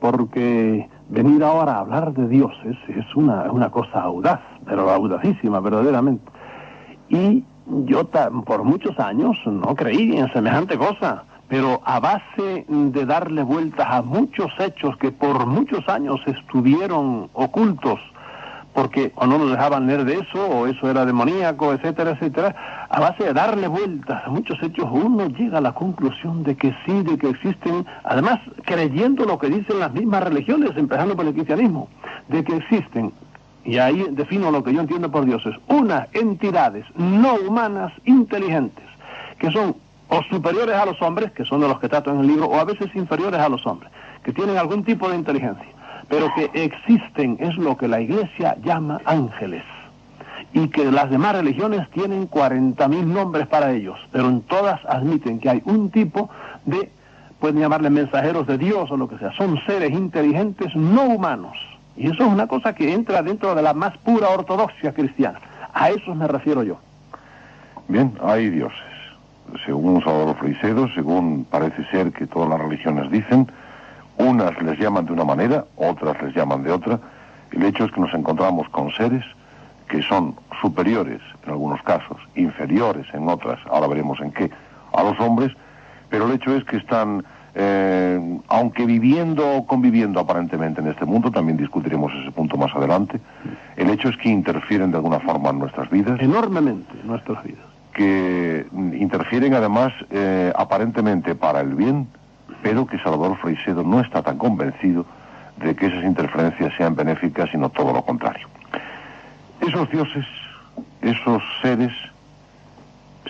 porque venir ahora a hablar de Dios es una cosa audaz, pero audacísima, verdaderamente. Y yo por muchos años no creí en semejante cosa, pero a base de darle vueltas a muchos hechos que por muchos años estuvieron ocultos, porque o no nos dejaban leer de eso, o eso era demoníaco, etcétera, etcétera, a base de darle vueltas a muchos hechos, uno llega a la conclusión de que sí, de que existen, además creyendo lo que dicen las mismas religiones, empezando por el cristianismo, de que existen, y ahí defino lo que yo entiendo por dioses, unas entidades no humanas inteligentes, que son o superiores a los hombres, que son de los que trato en el libro, o a veces inferiores a los hombres, que tienen algún tipo de inteligencia, pero que existen, es lo que la Iglesia llama ángeles, y que las demás religiones tienen 40.000 nombres para ellos, pero en todas admiten que hay un tipo de, pueden llamarle mensajeros de Dios o lo que sea, son seres inteligentes no humanos, y eso es una cosa que entra dentro de la más pura ortodoxia cristiana. A eso me refiero yo. Bien, hay dioses. Según Salvador Freixedo, según parece ser que todas las religiones dicen, unas les llaman de una manera, otras les llaman de otra. El hecho es que nos encontramos con seres que son superiores en algunos casos, inferiores en otras, ahora veremos en qué, a los hombres, pero el hecho es que están, aunque viviendo o conviviendo aparentemente en este mundo, también discutiremos ese punto más adelante, el hecho es que interfieren de alguna forma en nuestras vidas. Enormemente en nuestras vidas. Que interfieren además aparentemente para el bien, pero que Salvador Freixedo no está tan convencido de que esas interferencias sean benéficas, sino todo lo contrario. Esos dioses, esos seres,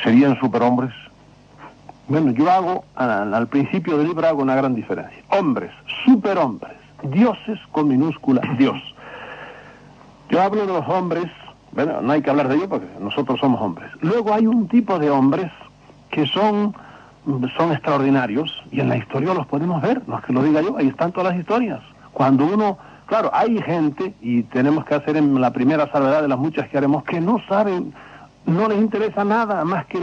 ¿serían superhombres? Bueno, yo hago, al principio del libro hago una gran diferencia. Hombres, superhombres, dioses con minúscula, Dios. Yo hablo de los hombres. Bueno, no hay que hablar de ello porque nosotros somos hombres. Luego hay un tipo de hombres que son extraordinarios, y en la historia los podemos ver, no es que lo diga yo, ahí están todas las historias. Cuando uno, claro, hay gente, y tenemos que hacer en la primera salvedad de las muchas que haremos, que no saben, no les interesa nada más que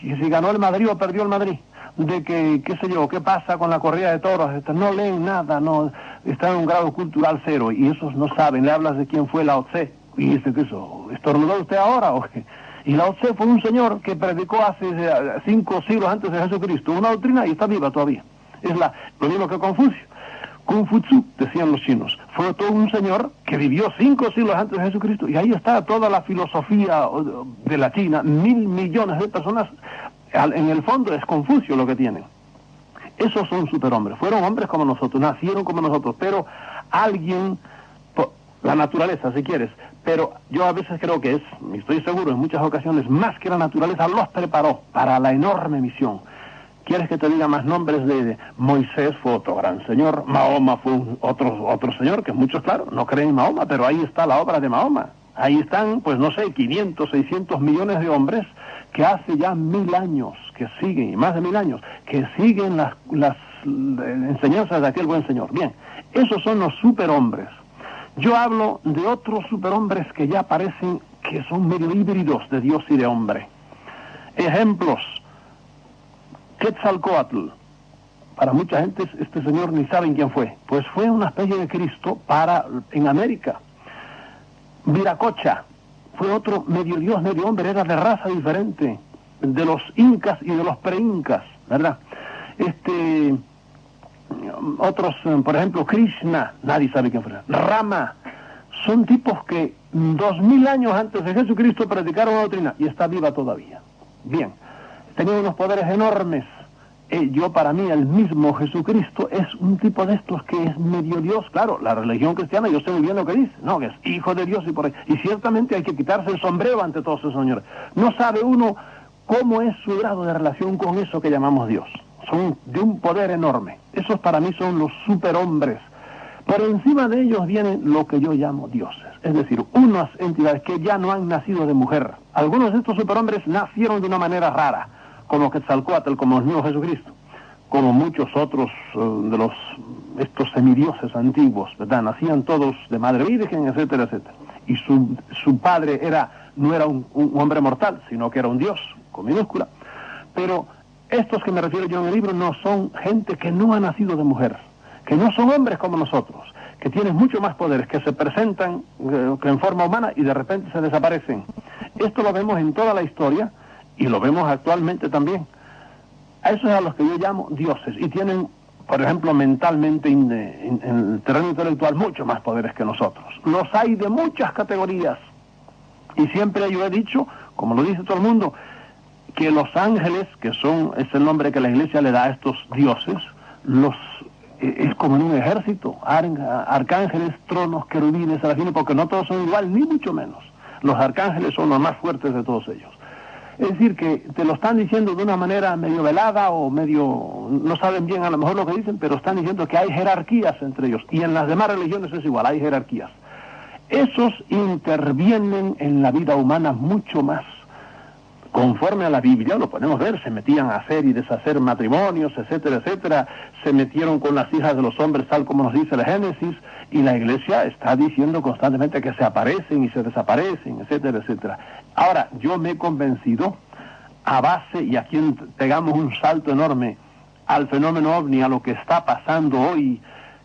si ganó el Madrid o perdió el Madrid, de que, qué sé yo, qué pasa con la corrida de toros, no leen nada, no están en un grado cultural cero, y esos no saben. Le hablas de quién fue Lao Tse, y dice que eso, ¿estornudó usted ahora o qué? Y Lao Tse fue un señor que predicó hace 5 siglos antes de Jesucristo una doctrina y está viva todavía. Es lo mismo que Confucio. Kung Fu Tzu, decían los chinos, fue todo un señor que vivió 5 siglos antes de Jesucristo, y ahí está toda la filosofía de la China, 1.000 millones de personas, en el fondo es Confucio lo que tienen. Esos son superhombres, fueron hombres como nosotros, nacieron como nosotros, pero alguien, la naturaleza si quieres, pero yo a veces creo que estoy seguro en muchas ocasiones, más que la naturaleza los preparó para la enorme misión. ¿Quieres que te diga más nombres de Moisés? Fue otro gran señor. Mahoma fue otro señor, que muchos, claro, no creen en Mahoma, pero ahí está la obra de Mahoma. Ahí están, pues no sé, 500, 600 millones de hombres que hace ya 1000 años que siguen, y más de 1000 años, que siguen las enseñanzas de aquel buen señor. Bien, esos son los superhombres. Yo hablo de otros superhombres que ya parecen que son medio híbridos de Dios y de hombre. Ejemplos. Quetzalcóatl. Para mucha gente este señor ni saben quién fue. Pues fue una especie de Cristo en América. Viracocha fue otro medio Dios, medio hombre, era de raza diferente, de los incas y de los pre-incas, ¿verdad? Otros, por ejemplo, Krishna, nadie sabe quién fue. Rama, son tipos que 2000 años antes de Jesucristo predicaron una doctrina y está viva todavía. Bien. Tenía unos poderes enormes. Para mí, el mismo Jesucristo es un tipo de estos que es medio Dios. Claro, la religión cristiana, yo sé muy bien lo que dice, no, que es hijo de Dios y por ahí. Y ciertamente hay que quitarse el sombrero ante todos esos señores. No sabe uno cómo es su grado de relación con eso que llamamos Dios. Son de un poder enorme. Esos para mí son los superhombres. Por encima de ellos vienen lo que yo llamo dioses. Es decir, unas entidades que ya no han nacido de mujer. Algunos de estos superhombres nacieron de una manera rara, como Quetzalcóatl, como el mismo Jesucristo, como muchos otros de estos semidioses antiguos, ¿verdad? Nacían todos de madre virgen, etcétera, etcétera. Y su padre no era un hombre mortal, sino que era un dios, con minúscula. Pero estos que me refiero yo en el libro no son gente que no ha nacido de mujer, que no son hombres como nosotros, que tienen mucho más poderes, que se presentan que en forma humana y de repente se desaparecen. Esto lo vemos en toda la historia y lo vemos actualmente también. A esos es a los que yo llamo dioses, y tienen, por ejemplo, mentalmente, en el terreno intelectual, mucho más poderes que nosotros. Los hay de muchas categorías, y siempre yo he dicho, como lo dice todo el mundo, que los ángeles, que es el nombre que la Iglesia le da a estos dioses, es como en un ejército, arcángeles, tronos, querubines, serafines, porque no todos son igual, ni mucho menos. Los arcángeles son los más fuertes de todos ellos. Es decir, que te lo están diciendo de una manera medio velada o medio... no saben bien a lo mejor lo que dicen, pero están diciendo que hay jerarquías entre ellos. Y en las demás religiones es igual, hay jerarquías. Esos intervienen en la vida humana mucho más. Conforme a la Biblia, lo podemos ver, se metían a hacer y deshacer matrimonios, etcétera, etcétera. Se metieron con las hijas de los hombres, tal como nos dice el Génesis, y la Iglesia está diciendo constantemente que se aparecen y se desaparecen, etcétera, etcétera. Ahora, yo me he convencido, a base, y aquí pegamos un salto enorme al fenómeno ovni, a lo que está pasando hoy,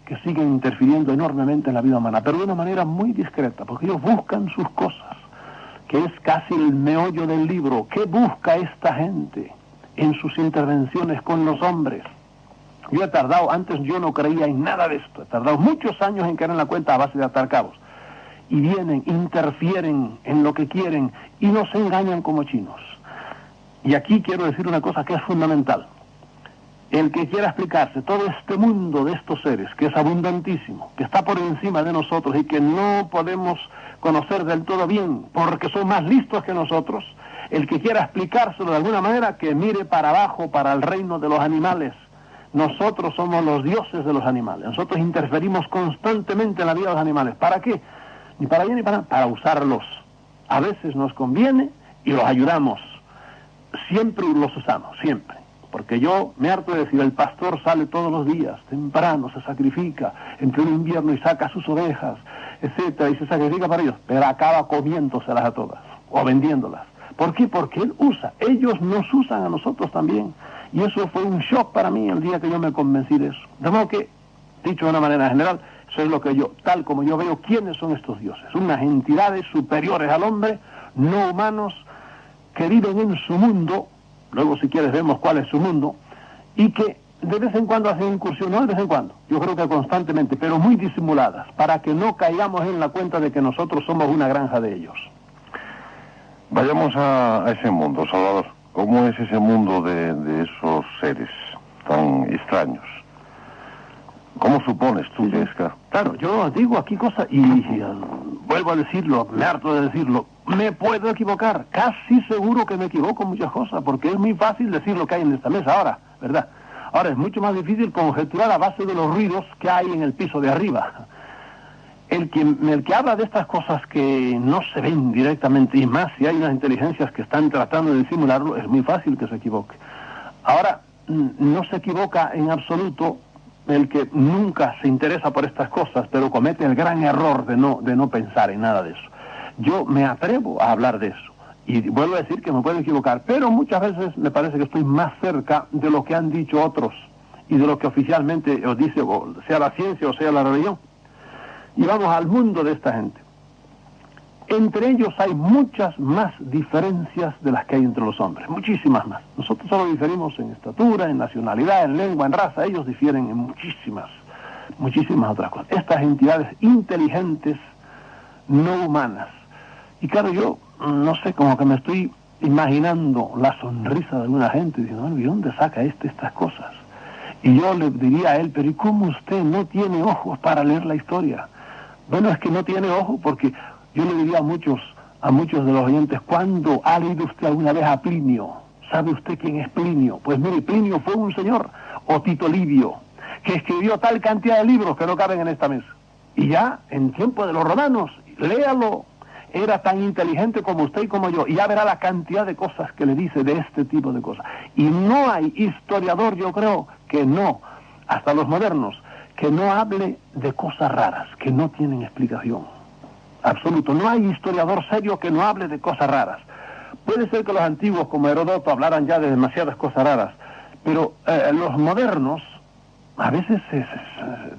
que siguen interfiriendo enormemente en la vida humana, pero de una manera muy discreta, porque ellos buscan sus cosas, que es casi el meollo del libro. ¿Qué busca esta gente en sus intervenciones con los hombres? Yo he tardado, antes yo no creía en nada de esto, he tardado muchos años en caer en la cuenta a base de atar cabos. Y vienen, interfieren en lo que quieren y nos engañan como chinos. Y aquí quiero decir una cosa que es fundamental. El que quiera explicarse todo este mundo de estos seres, que es abundantísimo, que está por encima de nosotros y que no podemos conocer del todo bien porque son más listos que nosotros, el que quiera explicárselo de alguna manera, que mire para abajo, para el reino de los animales. Nosotros somos los dioses de los animales. Nosotros interferimos constantemente en la vida de los animales. ¿Para qué? Ni para bien ni para usarlos. A veces nos conviene y los ayudamos. Siempre los usamos, siempre. Porque yo me harto de decir, el pastor sale todos los días, temprano, se sacrifica, en pleno invierno y saca sus ovejas, etcétera, y se sacrifica para ellos, pero acaba comiéndoselas a todas, o vendiéndolas. ¿Por qué? Porque él usa, ellos nos usan a nosotros también. Y eso fue un shock para mí el día que yo me convencí de eso. De modo que, dicho de una manera general, eso es lo que yo, tal como yo veo, ¿quiénes son estos dioses? Unas entidades superiores al hombre, no humanos, que viven en su mundo. Luego, si quieres, vemos cuál es su mundo, y que de vez en cuando hacen incursiones, no de vez en cuando, yo creo que constantemente, pero muy disimuladas, para que no caigamos en la cuenta de que nosotros somos una granja de ellos. Vayamos a ese mundo, Salvador. ¿Cómo es ese mundo de esos seres tan extraños? ¿Cómo supones tú que es? Claro, yo digo aquí cosas, y vuelvo a decirlo, me harto de decirlo, me puedo equivocar, casi seguro que me equivoco en muchas cosas, porque es muy fácil decir lo que hay en esta mesa ahora, ¿verdad? Ahora es mucho más difícil conjeturar a base de los ruidos que hay en el piso de arriba. El que habla de estas cosas que no se ven directamente, y más si hay unas inteligencias que están tratando de disimularlo, es muy fácil que se equivoque. Ahora, no se equivoca en absoluto el que nunca se interesa por estas cosas, pero comete el gran error de no pensar en nada de eso. Yo me atrevo a hablar de eso, y vuelvo a decir que me puedo equivocar, pero muchas veces me parece que estoy más cerca de lo que han dicho otros, y de lo que oficialmente os dice, o sea la ciencia o sea la religión. Y vamos al mundo de esta gente. Entre ellos hay muchas más diferencias de las que hay entre los hombres, muchísimas más. Nosotros solo diferimos en estatura, en nacionalidad, en lengua, en raza. Ellos difieren en muchísimas otras cosas. Estas entidades inteligentes, no humanas. Y claro, yo no sé, como que me estoy imaginando la sonrisa de alguna gente diciendo, bueno, ¿y dónde saca estas cosas? Y yo le diría a él, pero ¿y cómo usted no tiene ojos para leer la historia? Bueno, es que no tiene ojos porque yo le diría a muchos de los oyentes, ¿cuándo ha leído usted alguna vez a Plinio? ¿Sabe usted quién es Plinio? Pues mire, Plinio fue un señor, o Tito Livio, que escribió tal cantidad de libros que no caben en esta mesa. Y ya, en tiempo de los romanos, léalo, era tan inteligente como usted y como yo, y ya verá la cantidad de cosas que le dice de este tipo de cosas. Y no hay historiador, yo creo, que no, hasta los modernos, que no hable de cosas raras, que no tienen explicación. Absoluto, no hay historiador serio que no hable de cosas raras. Puede ser que los antiguos, como Heródoto, hablaran ya de demasiadas cosas raras, pero los modernos, a veces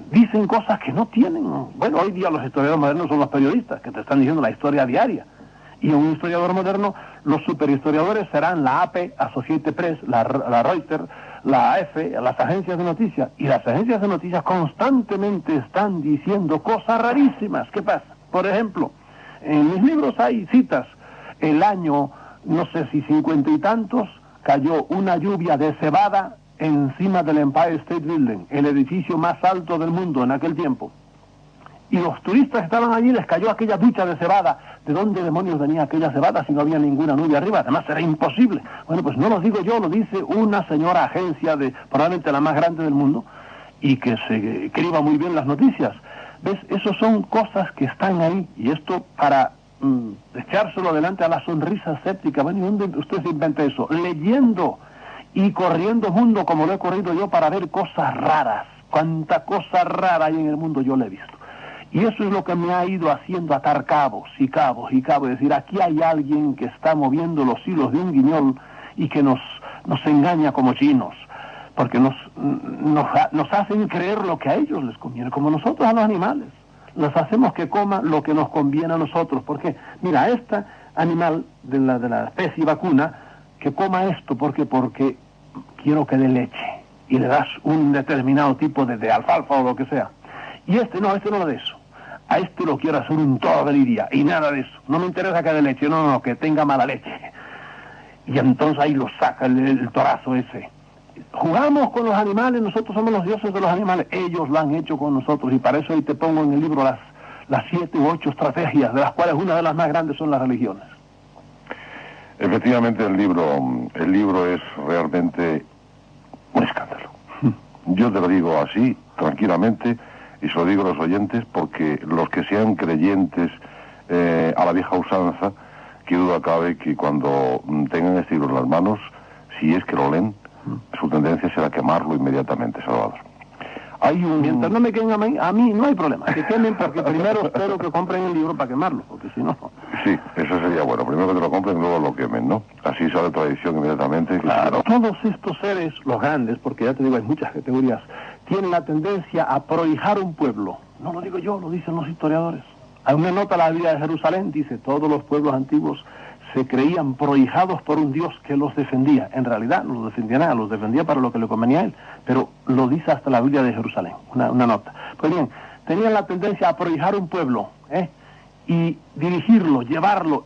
dicen cosas que no tienen. Bueno, hoy día los historiadores modernos son los periodistas que te están diciendo la historia diaria. Y en un historiador moderno, los superhistoriadores serán la AP, Associated Press, la Reuters, la AF, las agencias de noticias. Y las agencias de noticias constantemente están diciendo cosas rarísimas. ¿Qué pasa? Por ejemplo, en mis libros hay citas. El año, no sé si 50 y tantos, cayó una lluvia de cebada encima del Empire State Building, el edificio más alto del mundo en aquel tiempo. Y los turistas que estaban allí les cayó aquella ducha de cebada. ¿De dónde demonios venía aquella cebada si no había ninguna nube arriba? Además era imposible. Bueno, pues no lo digo yo, lo dice una señora agencia de probablemente la más grande del mundo y que escriba muy bien las noticias. ¿Ves? Esas son cosas que están ahí y esto para echárselo adelante a la sonrisa escéptica. Bueno, ¿y dónde usted se inventa eso? Leyendo y corriendo mundo como lo he corrido yo para ver cosas raras. Cuánta cosa rara hay en el mundo yo la he visto. Y eso es lo que me ha ido haciendo atar cabos y cabos y cabos. Es decir, aquí hay alguien que está moviendo los hilos de un guiñol y que nos engaña como chinos. Porque nos hacen creer lo que a ellos les conviene, como nosotros a los animales. Los hacemos que coman lo que nos conviene a nosotros. Porque, mira, este animal de la especie vacuna, que coma esto, porque quiero que dé leche. Y le das un determinado tipo de alfalfa o lo que sea. Y este no lo de eso. A este lo quiero hacer un todo del día y nada de eso. No me interesa que dé leche, no, que tenga mala leche. Y entonces ahí lo saca el torazo ese. Jugamos con los animales, nosotros somos los dioses de los animales. Ellos lo han hecho con nosotros y para eso ahí te pongo en el libro las 7 u 8 estrategias, de las cuales una de las más grandes son las religiones. Efectivamente el libro es realmente un escándalo. Yo te lo digo así, tranquilamente, y se lo digo a los oyentes, porque los que sean creyentes a la vieja usanza, qué duda cabe que cuando tengan este libro en las manos, si es que lo leen, su tendencia será quemarlo inmediatamente, Salvador. Mientras no me quemen a mí no hay problema. Que quemen porque primero espero que compren el libro para quemarlo, porque si no... Sí, eso sería bueno. Primero que te lo compren, luego lo quemen, ¿no? Así sale toda edición inmediatamente. Claro. Todos estos seres, los grandes, porque ya te digo, hay muchas categorías, tienen la tendencia a prohijar un pueblo. No lo digo yo, lo dicen los historiadores. Hay una nota en la Biblia de Jerusalén, dice, todos los pueblos antiguos se creían prohijados por un Dios que los defendía. En realidad no los defendía nada, los defendía para lo que le convenía a él, pero lo dice hasta la Biblia de Jerusalén, una nota. Pues bien, tenían la tendencia a prohijar un pueblo, y dirigirlo, llevarlo,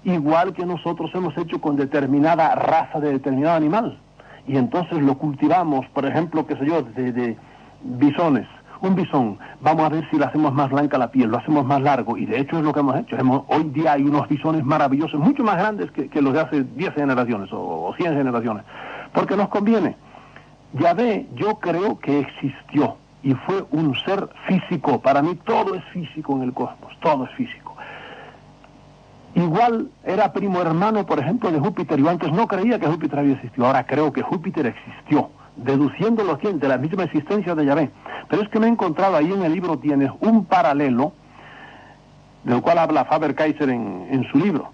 igual que nosotros hemos hecho con determinada raza de determinado animal. Y entonces lo cultivamos, por ejemplo, qué sé yo, de bisones. Un bisón, vamos a ver si le hacemos más blanca la piel, lo hacemos más largo, y de hecho es lo que hemos hecho. Hoy día hay unos bisones maravillosos, mucho más grandes que los de hace 10 generaciones o 100 generaciones, porque nos conviene. Yahvé, yo creo que existió, y fue un ser físico. Para mí todo es físico en el cosmos, todo es físico. Igual era primo hermano, por ejemplo, de Júpiter. Yo antes no creía que Júpiter había existido, ahora creo que Júpiter existió, deduciéndolo de la misma existencia de Yahvé. Pero es que me he encontrado ahí en el libro, tienes un paralelo, del cual habla Faber-Kaiser en su libro,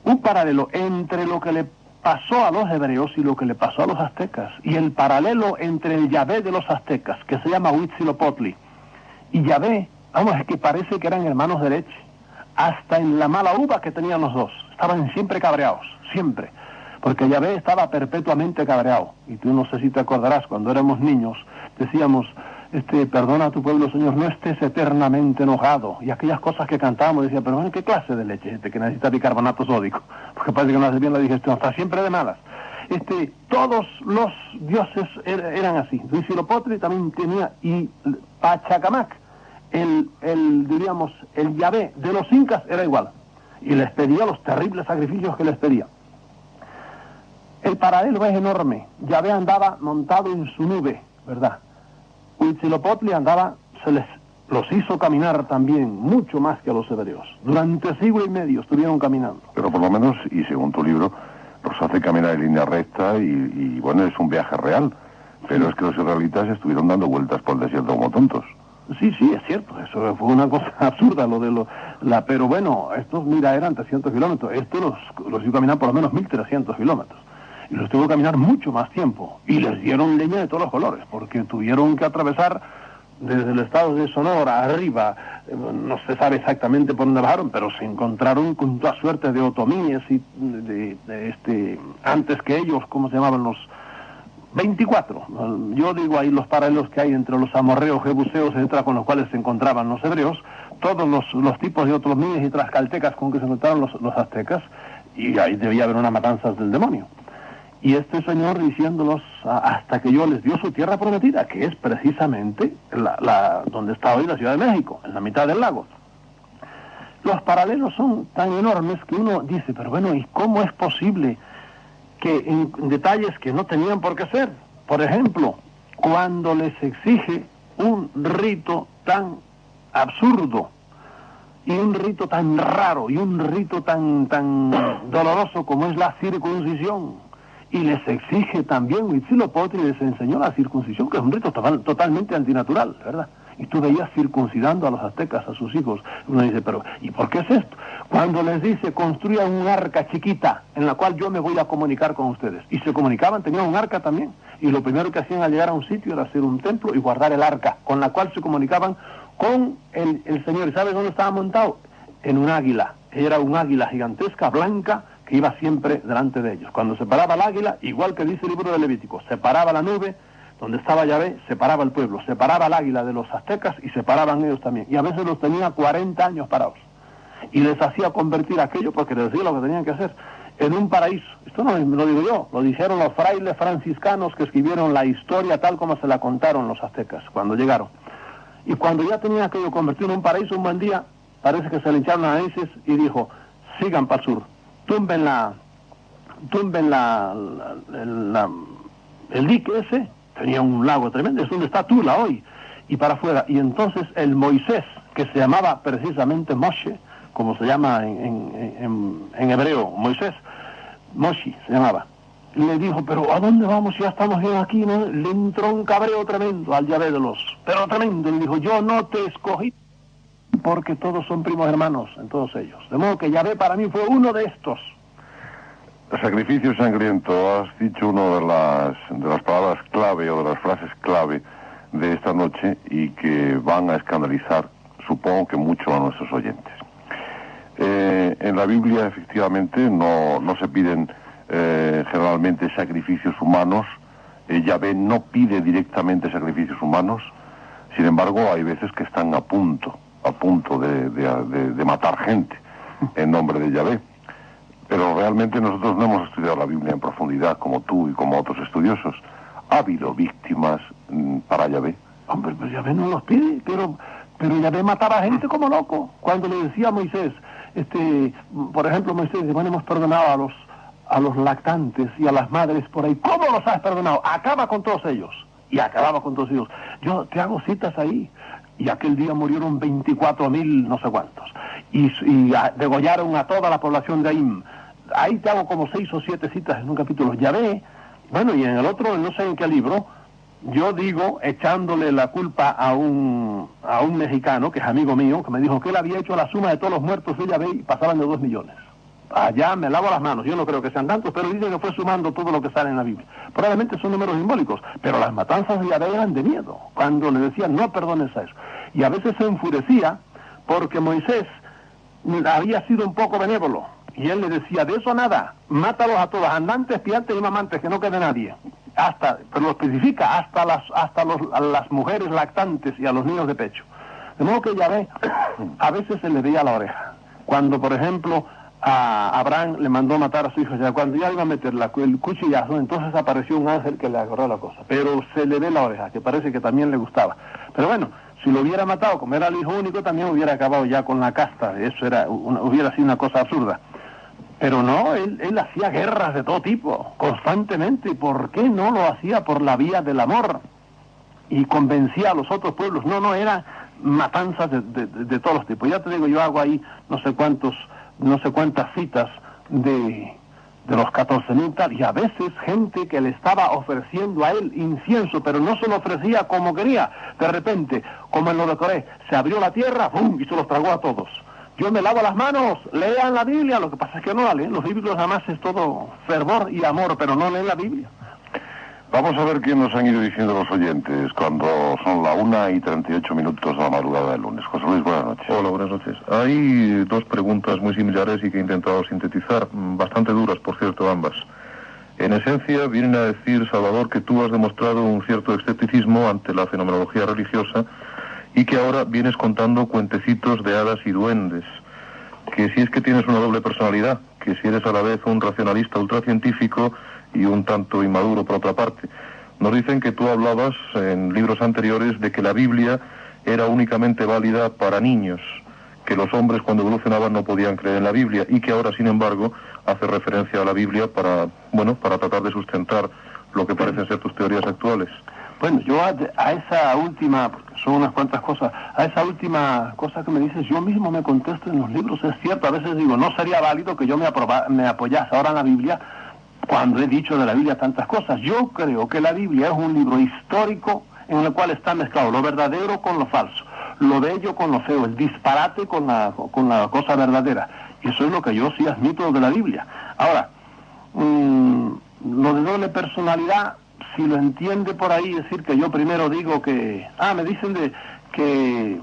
un paralelo entre lo que le pasó a los hebreos y lo que le pasó a los aztecas, y el paralelo entre el Yahvé de los aztecas, que se llama Huitzilopochtli, y Yahvé, vamos, es que parece que eran hermanos de leche, hasta en la mala uva que tenían los dos, estaban siempre cabreados, siempre, porque Yahvé estaba perpetuamente cabreado, y tú no sé si te acordarás, cuando éramos niños, decíamos, perdona a tu pueblo, Señor, no estés eternamente enojado, y aquellas cosas que cantábamos, decía, pero bueno, ¿qué clase de leche que necesita bicarbonato sódico? Porque parece que no hace bien la digestión, está siempre de malas. Todos los dioses eran así. Huitzilopochtli también tenía, y Pachacamac, diríamos, el Yahvé de los incas era igual, y les pedía los terribles sacrificios que les pedía. El paralelo es enorme. Yahvé andaba montado en su nube, ¿verdad? Huitzilopochtli los hizo caminar también, mucho más que a los hebreos. Durante siglo y medio estuvieron caminando. Pero por lo menos, y según tu libro, los hace caminar en línea recta y bueno, es un viaje real. Pero es que los israelitas estuvieron dando vueltas por el desierto como tontos. Sí, es cierto, eso fue una cosa absurda, pero bueno, estos, mira, eran 300 kilómetros, estos los hizo caminar por lo menos 1.300 kilómetros. y les tuvo que caminar mucho más tiempo, y les dieron leña de todos los colores, porque tuvieron que atravesar desde el estado de Sonora arriba, no se sabe exactamente por dónde bajaron, pero se encontraron con toda suerte de otomíes y antes que ellos, ¿cómo se llamaban? Los 24. Yo digo ahí los paralelos que hay entre los amorreos, jebuseos, etcétera, con los cuales se encontraban los hebreos, todos los tipos de otomíes y tlaxcaltecas con que se encontraron los aztecas, y ahí debía haber unas matanzas del demonio. Y este señor diciéndolos hasta que yo les dio su tierra prometida, que es precisamente donde está hoy la Ciudad de México, en la mitad del lago. Los paralelos son tan enormes que uno dice, pero bueno, ¿y cómo es posible que en detalles que no tenían por qué ser? Por ejemplo, cuando les exige un rito tan absurdo, y un rito tan raro, y un rito tan doloroso como es la circuncisión, y les exige también Huitzilopochtli, les enseñó la circuncisión, que es un rito totalmente antinatural, ¿verdad? Y tú veías circuncidando a los aztecas, a sus hijos. Uno dice, pero ¿y por qué es esto? Cuando les dice, construyan un arca chiquita en la cual yo me voy a comunicar con ustedes. Y se comunicaban, tenían un arca también. Y lo primero que hacían al llegar a un sitio era hacer un templo y guardar el arca, con la cual se comunicaban con el Señor. ¿Y sabes dónde estaba montado? En un águila. Era un águila gigantesca, blanca, que iba siempre delante de ellos. Cuando se paraba el águila, igual que dice el libro de Levítico, se paraba la nube, donde estaba Yahvé, se paraba el pueblo, se paraba el águila de los aztecas y se paraban ellos también. Y a veces los tenía 40 años parados. Y les hacía convertir aquello, porque les decía lo que tenían que hacer, en un paraíso. Esto no lo digo yo, lo dijeron los frailes franciscanos que escribieron la historia tal como se la contaron los aztecas cuando llegaron. Y cuando ya tenían aquello convertido en un paraíso, un buen día, parece que se le hincharon las narices y dijo, sigan para el sur. Tumben el dique ese, tenía un lago tremendo, es donde está Tula hoy, y para afuera. Y entonces el Moisés, que se llamaba precisamente Moshe, como se llama en hebreo, Moisés, Moshi se llamaba, le dijo, pero ¿a dónde vamos si ya estamos bien aquí? ¿No? Le entró un cabreo tremendo al Yahvé de los, pero tremendo, le dijo, yo no te escogí, porque todos son primos hermanos en todos ellos. De modo que Yahvé para mí fue uno de estos. Sacrificio sangriento, has dicho una de las palabras clave o de las frases clave de esta noche y que van a escandalizar, supongo que mucho a nuestros oyentes. En la Biblia efectivamente no se piden generalmente sacrificios humanos. Yahvé no pide directamente sacrificios humanos, sin embargo hay veces que están a punto de matar gente en nombre de Yahvé. Pero realmente nosotros no hemos estudiado la Biblia en profundidad como tú y como otros estudiosos. ¿Ha habido víctimas para Yahvé? Hombre, pues Yahvé no los pide, pero Yahvé mataba a gente como loco. Cuando le decía a Moisés, por ejemplo, Moisés dice, bueno, hemos perdonado a los lactantes y a las madres por ahí. ¿Cómo los has perdonado? Acaba con todos ellos. Y acababa con todos ellos. Yo te hago citas ahí. Y aquel día murieron 24.000 no sé cuántos. Y degollaron a toda la población de Aim. Ahí te hago como 6 o 7 citas en un capítulo. Yahvé, bueno, y en el otro, no sé en qué libro, yo digo, echándole la culpa a un mexicano, que es amigo mío, que me dijo que él había hecho la suma de todos los muertos de Yahvé y pasaban de 2 millones. Allá me lavo las manos, yo no creo que sean tantos, pero dice que fue sumando todo lo que sale en la Biblia. Probablemente son números simbólicos, pero las matanzas de Yahvé eran de miedo, cuando le decían no perdones a eso. Y a veces se enfurecía porque Moisés había sido un poco benévolo, y él le decía, de eso nada, mátalos a todos, andantes, piantes y mamantes, que no quede nadie. Pero lo especifica, hasta a las mujeres lactantes y a los niños de pecho. De modo que Yahvé a veces se le veía la oreja. Cuando, por ejemplo, a Abraham le mandó matar a su hijo, ya cuando ya iba a meter el cuchillazo, entonces apareció un ángel que le agarró la cosa. Pero se le ve la oreja, que parece que también le gustaba. Pero bueno, si lo hubiera matado, como era el hijo único, también hubiera acabado ya con la casta. Eso hubiera sido una cosa absurda. Pero no, él hacía guerras de todo tipo, constantemente. ¿Por qué no lo hacía por la vía del amor? Y convencía a los otros pueblos. No, eran matanzas de todos los tipos. Ya te digo, yo hago ahí no sé cuántas citas de los 14.000 tal, y a veces gente que le estaba ofreciendo a él incienso, pero no se lo ofrecía como quería. De repente, como en lo de Coré, se abrió la tierra, ¡bum!, y se los tragó a todos. Yo me lavo las manos, lean la Biblia. Lo que pasa es que no la leen. Los bíblicos nada más es todo fervor y amor, pero no leen la Biblia. Vamos a ver qué nos han ido diciendo los oyentes cuando son la 1:38 de la madrugada del lunes. José Luis, buenas noches. Hola, buenas noches. Hay dos preguntas muy similares y que he intentado sintetizar, bastante duras, por cierto, ambas. En esencia, vienen a decir, Salvador, que tú has demostrado un cierto escepticismo ante la fenomenología religiosa y que ahora vienes contando cuentecitos de hadas y duendes. Que si es que tienes una doble personalidad, que si eres a la vez un racionalista ultracientífico y un tanto inmaduro por otra parte. Nos dicen que tú hablabas en libros anteriores de que la Biblia era únicamente válida para niños, que los hombres cuando evolucionaban no podían creer en la Biblia y que ahora, sin embargo, hace referencia a la Biblia para tratar de sustentar lo que parecen ser tus teorías actuales. Bueno, yo a esa última, porque son unas cuantas cosas, a esa última cosa que me dices, yo mismo me contesto en los libros. Es cierto, a veces digo, no sería válido que yo me apoyase ahora en la Biblia cuando he dicho de la Biblia tantas cosas. Yo creo que la Biblia es un libro histórico en el cual está mezclado lo verdadero con lo falso, lo bello con lo feo, el disparate con la cosa verdadera. Y eso es lo que yo sí admito de la Biblia. Ahora, lo de doble personalidad, si lo entiende por ahí, decir que yo primero digo que... me dicen que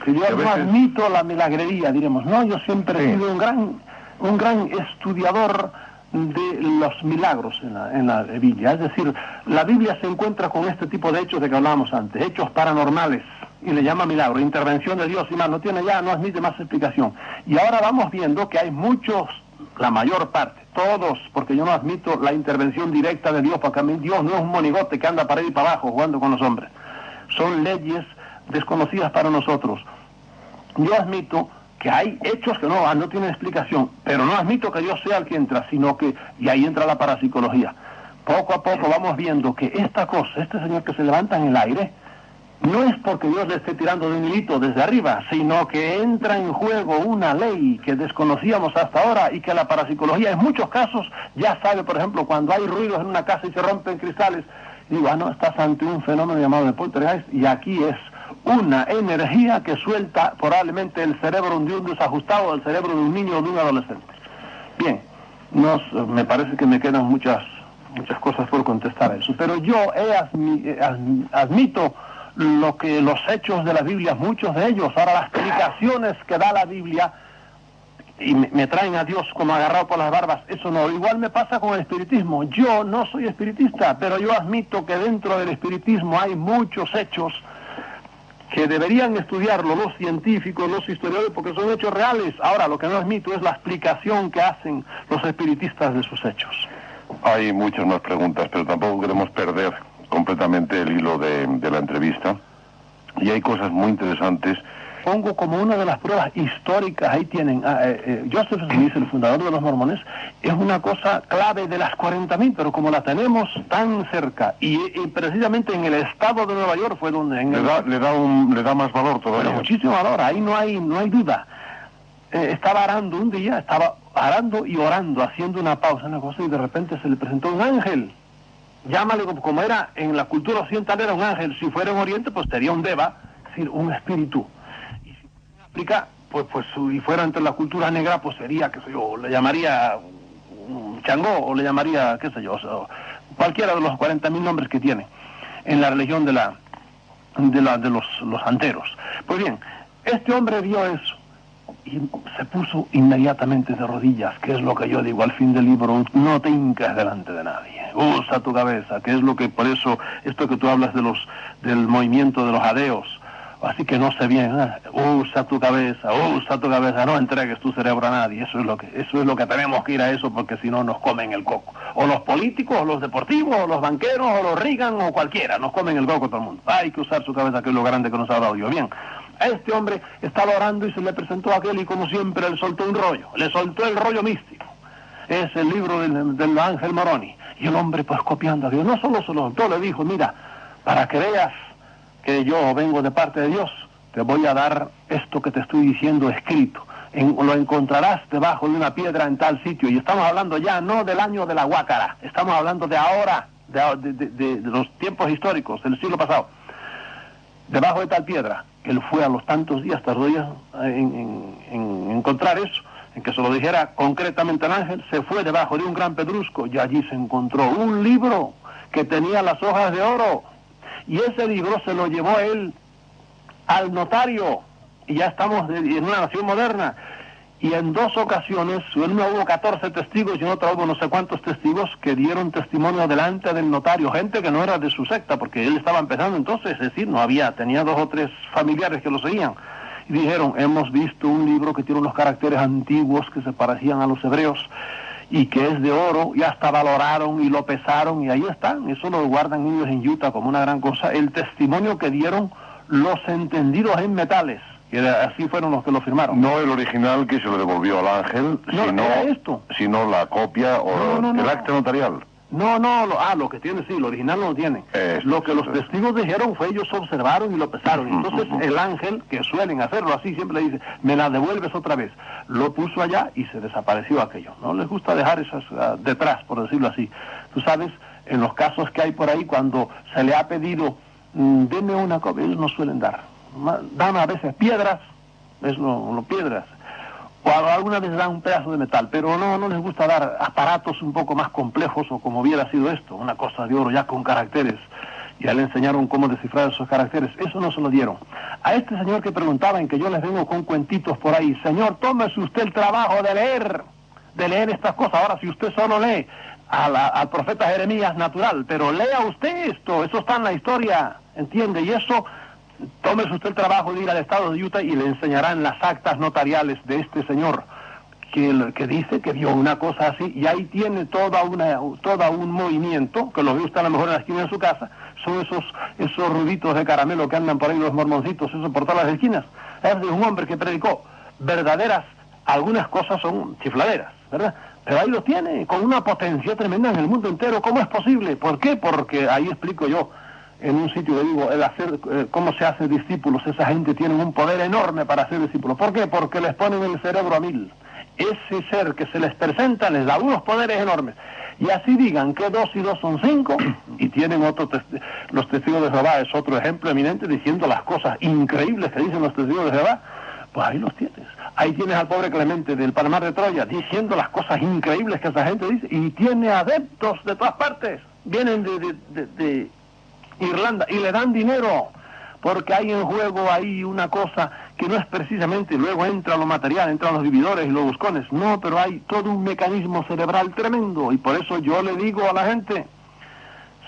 yo no admito la milagrería, diremos. No, yo siempre he sido un gran estudiador de los milagros en la Biblia. Es decir, la Biblia se encuentra con este tipo de hechos de que hablábamos antes, hechos paranormales, y le llama milagro, intervención de Dios y más, no admite más explicación. Y ahora vamos viendo que hay muchos, la mayor parte, todos, porque yo no admito la intervención directa de Dios, porque a mí Dios no es un monigote que anda para ir y para abajo jugando con los hombres. Son leyes desconocidas para nosotros. Yo admito que hay hechos que no tienen explicación, pero no admito que Dios sea el que entra, sino que, y ahí entra la parapsicología. Poco a poco vamos viendo que esta cosa, este señor que se levanta en el aire, no es porque Dios le esté tirando de un hilito desde arriba, sino que entra en juego una ley que desconocíamos hasta ahora y que la parapsicología en muchos casos ya sabe. Por ejemplo, cuando hay ruidos en una casa y se rompen cristales, digo, estás ante un fenómeno llamado de poltergeist, y aquí es una energía que suelta probablemente el cerebro de un desajustado, el cerebro de un niño o de un adolescente. Bien, me parece que me quedan muchas cosas por contestar a eso, pero yo admito los hechos de la Biblia, muchos de ellos. Ahora, las explicaciones que da la Biblia y me traen a Dios como agarrado por las barbas, eso no. Igual me pasa con el espiritismo. Yo no soy espiritista, pero yo admito que dentro del espiritismo hay muchos hechos que deberían estudiarlo los científicos, los historiadores, porque son hechos reales. Ahora, lo que no admito es la explicación que hacen los espiritistas de sus hechos. Hay muchas más preguntas, pero tampoco queremos perder completamente el hilo de la entrevista. Y hay cosas muy interesantes. Pongo como una de las pruebas históricas, ahí tienen, Joseph Smith, el fundador de los mormones, es una cosa clave de las 40.000, pero como la tenemos tan cerca, y precisamente en el estado de Nueva York fue donde... Le da más valor todavía. Pero muchísimo valor, ahí no hay duda. Estaba arando un día, estaba arando y orando, haciendo una pausa, una cosa, y de repente se le presentó un ángel. Llámale como era en la cultura occidental, era un ángel. Si fuera en Oriente, pues sería un deva, es decir, un espíritu. Y si fuera en África, pues y fuera entre la cultura negra, pues sería, qué sé yo, le llamaría un Changó, o le llamaría, qué sé yo, cualquiera de los 40.000 nombres que tiene en la religión de los anteros. Pues bien, este hombre vio eso y se puso inmediatamente de rodillas, que es lo que yo digo al fin del libro: no te hincas delante de nadie, usa tu cabeza, que es lo que, por eso, esto que tú hablas del movimiento de los ateos, así que no sé bien, usa tu cabeza, no entregues tu cerebro a nadie. Eso es lo que tenemos que ir a eso, porque si no nos comen el coco, o los políticos, o los deportivos, o los banqueros, o los Reagan, o cualquiera, nos comen el coco todo el mundo. Hay que usar su cabeza, que es lo grande que nos ha dado Dios. Bien, a este hombre estaba orando y se le presentó aquel, y como siempre le soltó un rollo, le soltó el rollo místico. Es el libro del Ángel Moroni. Y el hombre, pues, copiando a Dios, no solo se lo soltó, le dijo: mira, para que veas que yo vengo de parte de Dios, te voy a dar esto que te estoy diciendo escrito. Lo encontrarás debajo de una piedra en tal sitio. Y estamos hablando ya no del año de la Guácara, estamos hablando de ahora, de los tiempos históricos, del siglo pasado. Debajo de tal piedra. él fue a los tantos días, tardó días en encontrar eso, en que se lo dijera concretamente al ángel. Se fue debajo de un gran pedrusco y allí se encontró un libro que tenía las hojas de oro, y ese libro se lo llevó él al notario, y ya estamos en una nación moderna. Y en 2 ocasiones, en una hubo 14 testigos y en otra hubo no sé cuántos testigos que dieron testimonio delante del notario, gente que no era de su secta, porque él estaba empezando entonces, es decir, tenía 2 o 3 familiares que lo seguían, y dijeron: hemos visto un libro que tiene unos caracteres antiguos que se parecían a los hebreos, y que es de oro, y hasta valoraron y lo pesaron, y ahí están. Eso lo guardan ellos en Utah como una gran cosa, el testimonio que dieron los entendidos en metales, que así fueron los que lo firmaron. No el original que se lo devolvió al ángel, sino la copia o el acta notarial. Lo que tiene, sí, el original no lo tiene. Lo que los testigos dijeron fue, ellos observaron y lo pesaron. Entonces el ángel, que suelen hacerlo así, siempre le dice: me la devuelves otra vez. Lo puso allá y se desapareció aquello. No les gusta dejar esas detrás, por decirlo así. Tú sabes, en los casos que hay por ahí, cuando se le ha pedido, deme una copia, ellos no suelen dar. Dan a veces piedras, piedras, o alguna vez dan un pedazo de metal, pero no les gusta dar aparatos un poco más complejos, o como hubiera sido esto, una cosa de oro ya con caracteres. Ya le enseñaron cómo descifrar esos caracteres, eso no se lo dieron. A este señor que preguntaba, en que yo les vengo con cuentitos por ahí: señor, tómese usted el trabajo de leer estas cosas. Ahora, si usted solo lee al profeta Jeremías natural, pero lea usted esto, eso está en la historia, ¿entiende? Y eso, tómese usted el trabajo de ir al estado de Utah y le enseñarán las actas notariales de este señor que dice que vio una cosa así, y ahí tiene todo un movimiento, que lo ve usted a lo mejor en la esquina de su casa. Son esos rubitos de caramelo que andan por ahí, los mormoncitos, eso por todas las esquinas. Es de un hombre que predicó verdaderas, algunas cosas son chifladeras, ¿verdad? Pero ahí lo tiene, con una potencia tremenda en el mundo entero. ¿Cómo es posible? ¿Por qué? Porque ahí explico yo, en un sitio que digo, cómo se hace discípulos. Esa gente tiene un poder enorme para hacer discípulos. ¿Por qué? Porque les ponen el cerebro a 1000. Ese ser que se les presenta les da unos poderes enormes. Y así digan que 2 y 2 son 5, y tienen los testigos de Jehová es otro ejemplo eminente, diciendo las cosas increíbles que dicen los testigos de Jehová. Pues ahí los tienes. Ahí tienes al pobre Clemente del Palmar de Troya diciendo las cosas increíbles que esa gente dice, y tiene adeptos de todas partes. Vienen de Irlanda y le dan dinero, porque hay en juego ahí una cosa que no es precisamente, luego entra lo material, entran los vividores y los buscones, no, pero hay todo un mecanismo cerebral tremendo. Y por eso yo le digo a la gente: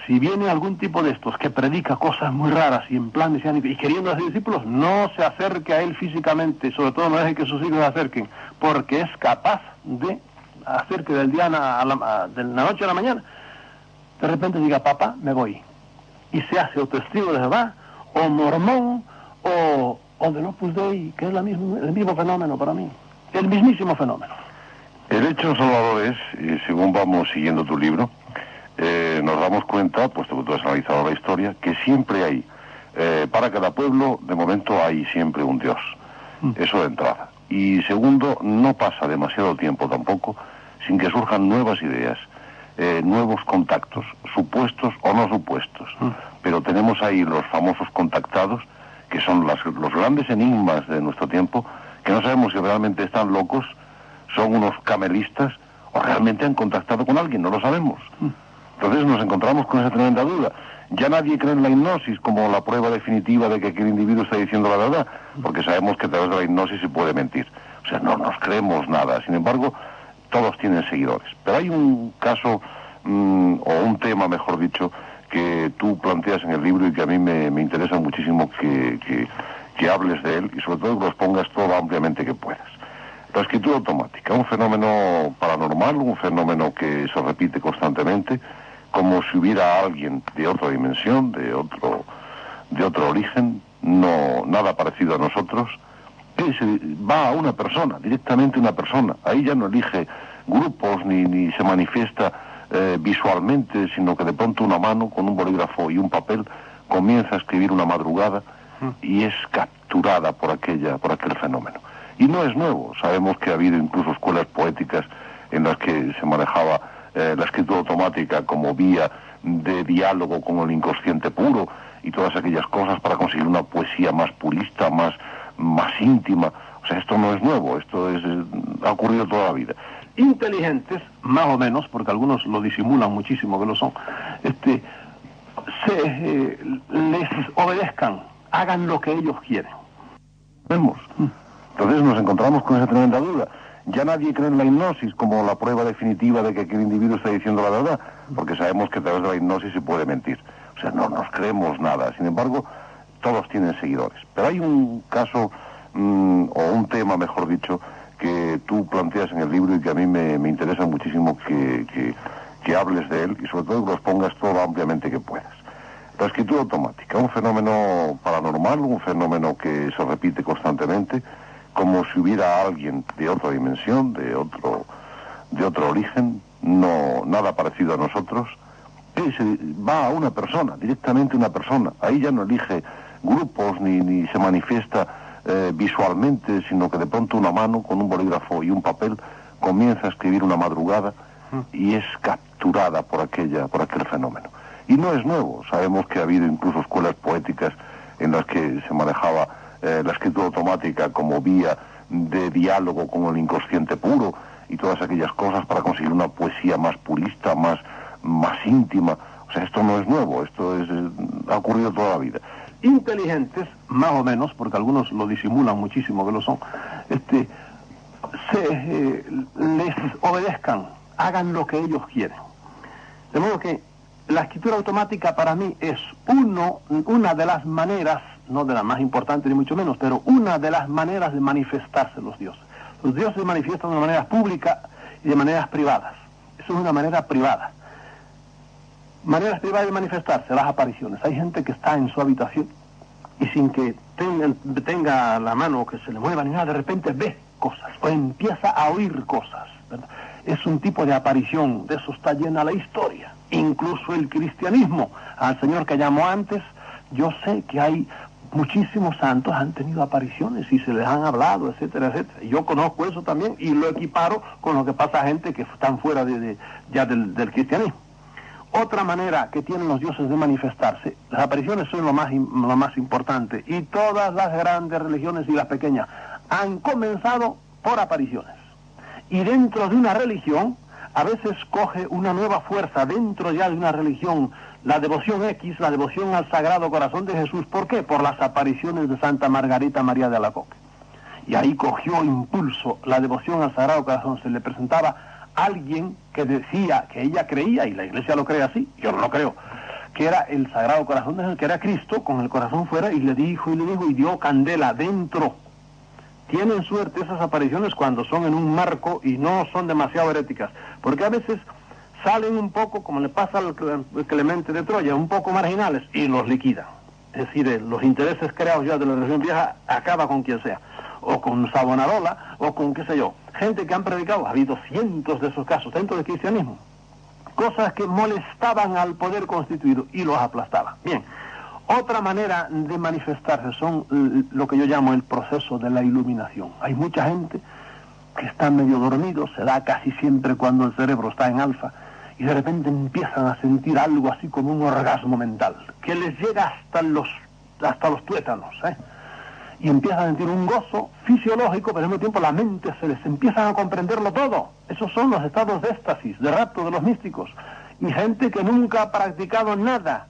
si viene algún tipo de estos que predica cosas muy raras y en plan mesiánico y queriendo hacer discípulos, no se acerque a él físicamente, sobre todo no deje que sus hijos se acerquen, porque es capaz de hacer que de la noche a la mañana de repente diga: papá, me voy, y se hace o testigo de Jehová, o mormón, o del Opus Dei, que es el mismo fenómeno para mí, el mismísimo fenómeno. El hecho, Salvador, es, según vamos siguiendo tu libro, nos damos cuenta, puesto que tú has analizado la historia, que siempre hay, para cada pueblo, de momento hay siempre un Dios. Eso de entrada. Y segundo, no pasa demasiado tiempo tampoco sin que surjan nuevas ideas, nuevos contactos, supuestos o no supuestos. Pero tenemos ahí los famosos contactados, que son los grandes enigmas de nuestro tiempo, que no sabemos si realmente están locos, son unos camelistas, o realmente han contactado con alguien, no lo sabemos. Entonces nos encontramos con esa tremenda duda. Ya nadie cree en la hipnosis como la prueba definitiva de que aquel individuo está diciendo la verdad, porque sabemos que a través de la hipnosis se puede mentir. O sea, no nos creemos nada. Sin embargo, todos tienen seguidores. Pero hay un caso, o un tema, mejor dicho, que tú planteas en el libro y que a mí me interesa muchísimo que hables de él, y sobre todo que lo expongas todo lo ampliamente que puedas. La escritura automática, un fenómeno paranormal, un fenómeno que se repite constantemente, como si hubiera alguien de otra dimensión, de otro origen, nada parecido a nosotros, que va a una persona, directamente una persona. Ahí ya no elige grupos ni se manifiesta visualmente, sino que de pronto una mano con un bolígrafo y un papel comienza a escribir una madrugada y es capturada por aquel fenómeno. Y no es nuevo, sabemos que ha habido incluso escuelas poéticas en las que se manejaba la escritura automática como vía de diálogo con el inconsciente puro, y todas aquellas cosas para conseguir una poesía más purista, más íntima. O sea, esto no es nuevo, esto ha ocurrido toda la vida. Inteligentes, más o menos, porque algunos lo disimulan muchísimo que lo son, les obedezcan, hagan lo que ellos quieren. Vemos. Entonces nos encontramos con esa tremenda duda. Ya nadie cree en la hipnosis como la prueba definitiva de que aquel individuo está diciendo la verdad, porque sabemos que a través de la hipnosis se puede mentir. O sea, no nos creemos nada. Sin embargo, todos tienen seguidores. Pero hay un caso, o un tema, mejor dicho, que tú planteas en el libro y que a mí me interesa muchísimo que hables de él y sobre todo que los pongas todo lo ampliamente que puedas. La escritura automática, un fenómeno paranormal, un fenómeno que se repite constantemente, como si hubiera alguien de otra dimensión, de otro origen, nada parecido a nosotros. Va a una persona, directamente una persona. Ahí ya no elige grupos ni se manifiesta visualmente, sino que de pronto una mano con un bolígrafo y un papel comienza a escribir una madrugada y es capturada por aquel fenómeno. Y no es nuevo, sabemos que ha habido incluso escuelas poéticas en las que se manejaba la escritura automática como vía de diálogo con el inconsciente puro y todas aquellas cosas para conseguir una poesía más purista, más íntima. O sea, esto no es nuevo, esto ha ocurrido toda la vida. Inteligentes, más o menos, porque algunos lo disimulan muchísimo que lo son, les obedezcan, hagan lo que ellos quieren. De modo que la escritura automática para mí es una de las maneras, no de las más importantes ni mucho menos, pero una de las maneras de manifestarse los dioses. Los dioses se manifiestan de maneras públicas y de maneras privadas. Eso es una manera privada. Maneras privadas de manifestarse, las apariciones. Hay gente que está en su habitación y sin que tenga la mano que se le mueva ni nada, de repente ve cosas o empieza a oír cosas, ¿verdad? Es un tipo de aparición, de eso está llena la historia. Incluso el cristianismo, al Señor que llamó antes, yo sé que hay muchísimos santos han tenido apariciones y se les han hablado, etcétera, etcétera. Yo conozco eso también y lo equiparo con lo que pasa a gente que están fuera del cristianismo. Otra manera que tienen los dioses de manifestarse, las apariciones son lo más importante, y todas las grandes religiones y las pequeñas han comenzado por apariciones. Y dentro de una religión, a veces coge una nueva fuerza dentro ya de una religión, la devoción X, la devoción al Sagrado Corazón de Jesús. ¿Por qué? Por las apariciones de Santa Margarita María de Alacoque. Y ahí cogió impulso la devoción al Sagrado Corazón. Se le presentaba alguien que decía que ella creía, y la Iglesia lo cree así, yo no lo creo, que era el Sagrado Corazón de Jesús, que era Cristo con el corazón fuera, y le dijo y dio candela dentro. Tienen suerte esas apariciones cuando son en un marco y no son demasiado heréticas, porque a veces salen un poco, como le pasa al Clemente de Troya, un poco marginales y los liquidan. Es decir, los intereses creados ya de la religión vieja acaba con quien sea, o con Savonarola, o con qué sé yo. Gente que han predicado, ha habido cientos de esos casos dentro del cristianismo, cosas que molestaban al poder constituido y los aplastaban. Bien. Otra manera de manifestarse son lo que yo llamo el proceso de la iluminación. Hay mucha gente que está medio dormido, se da casi siempre cuando el cerebro está en alfa, y de repente empiezan a sentir algo así como un orgasmo mental, que les llega hasta los tuétanos, y empiezan a sentir un gozo fisiológico, pero al mismo tiempo la mente se les empiezan a comprenderlo todo. Esos son los estados de éxtasis, de rapto de los místicos. Y gente que nunca ha practicado nada.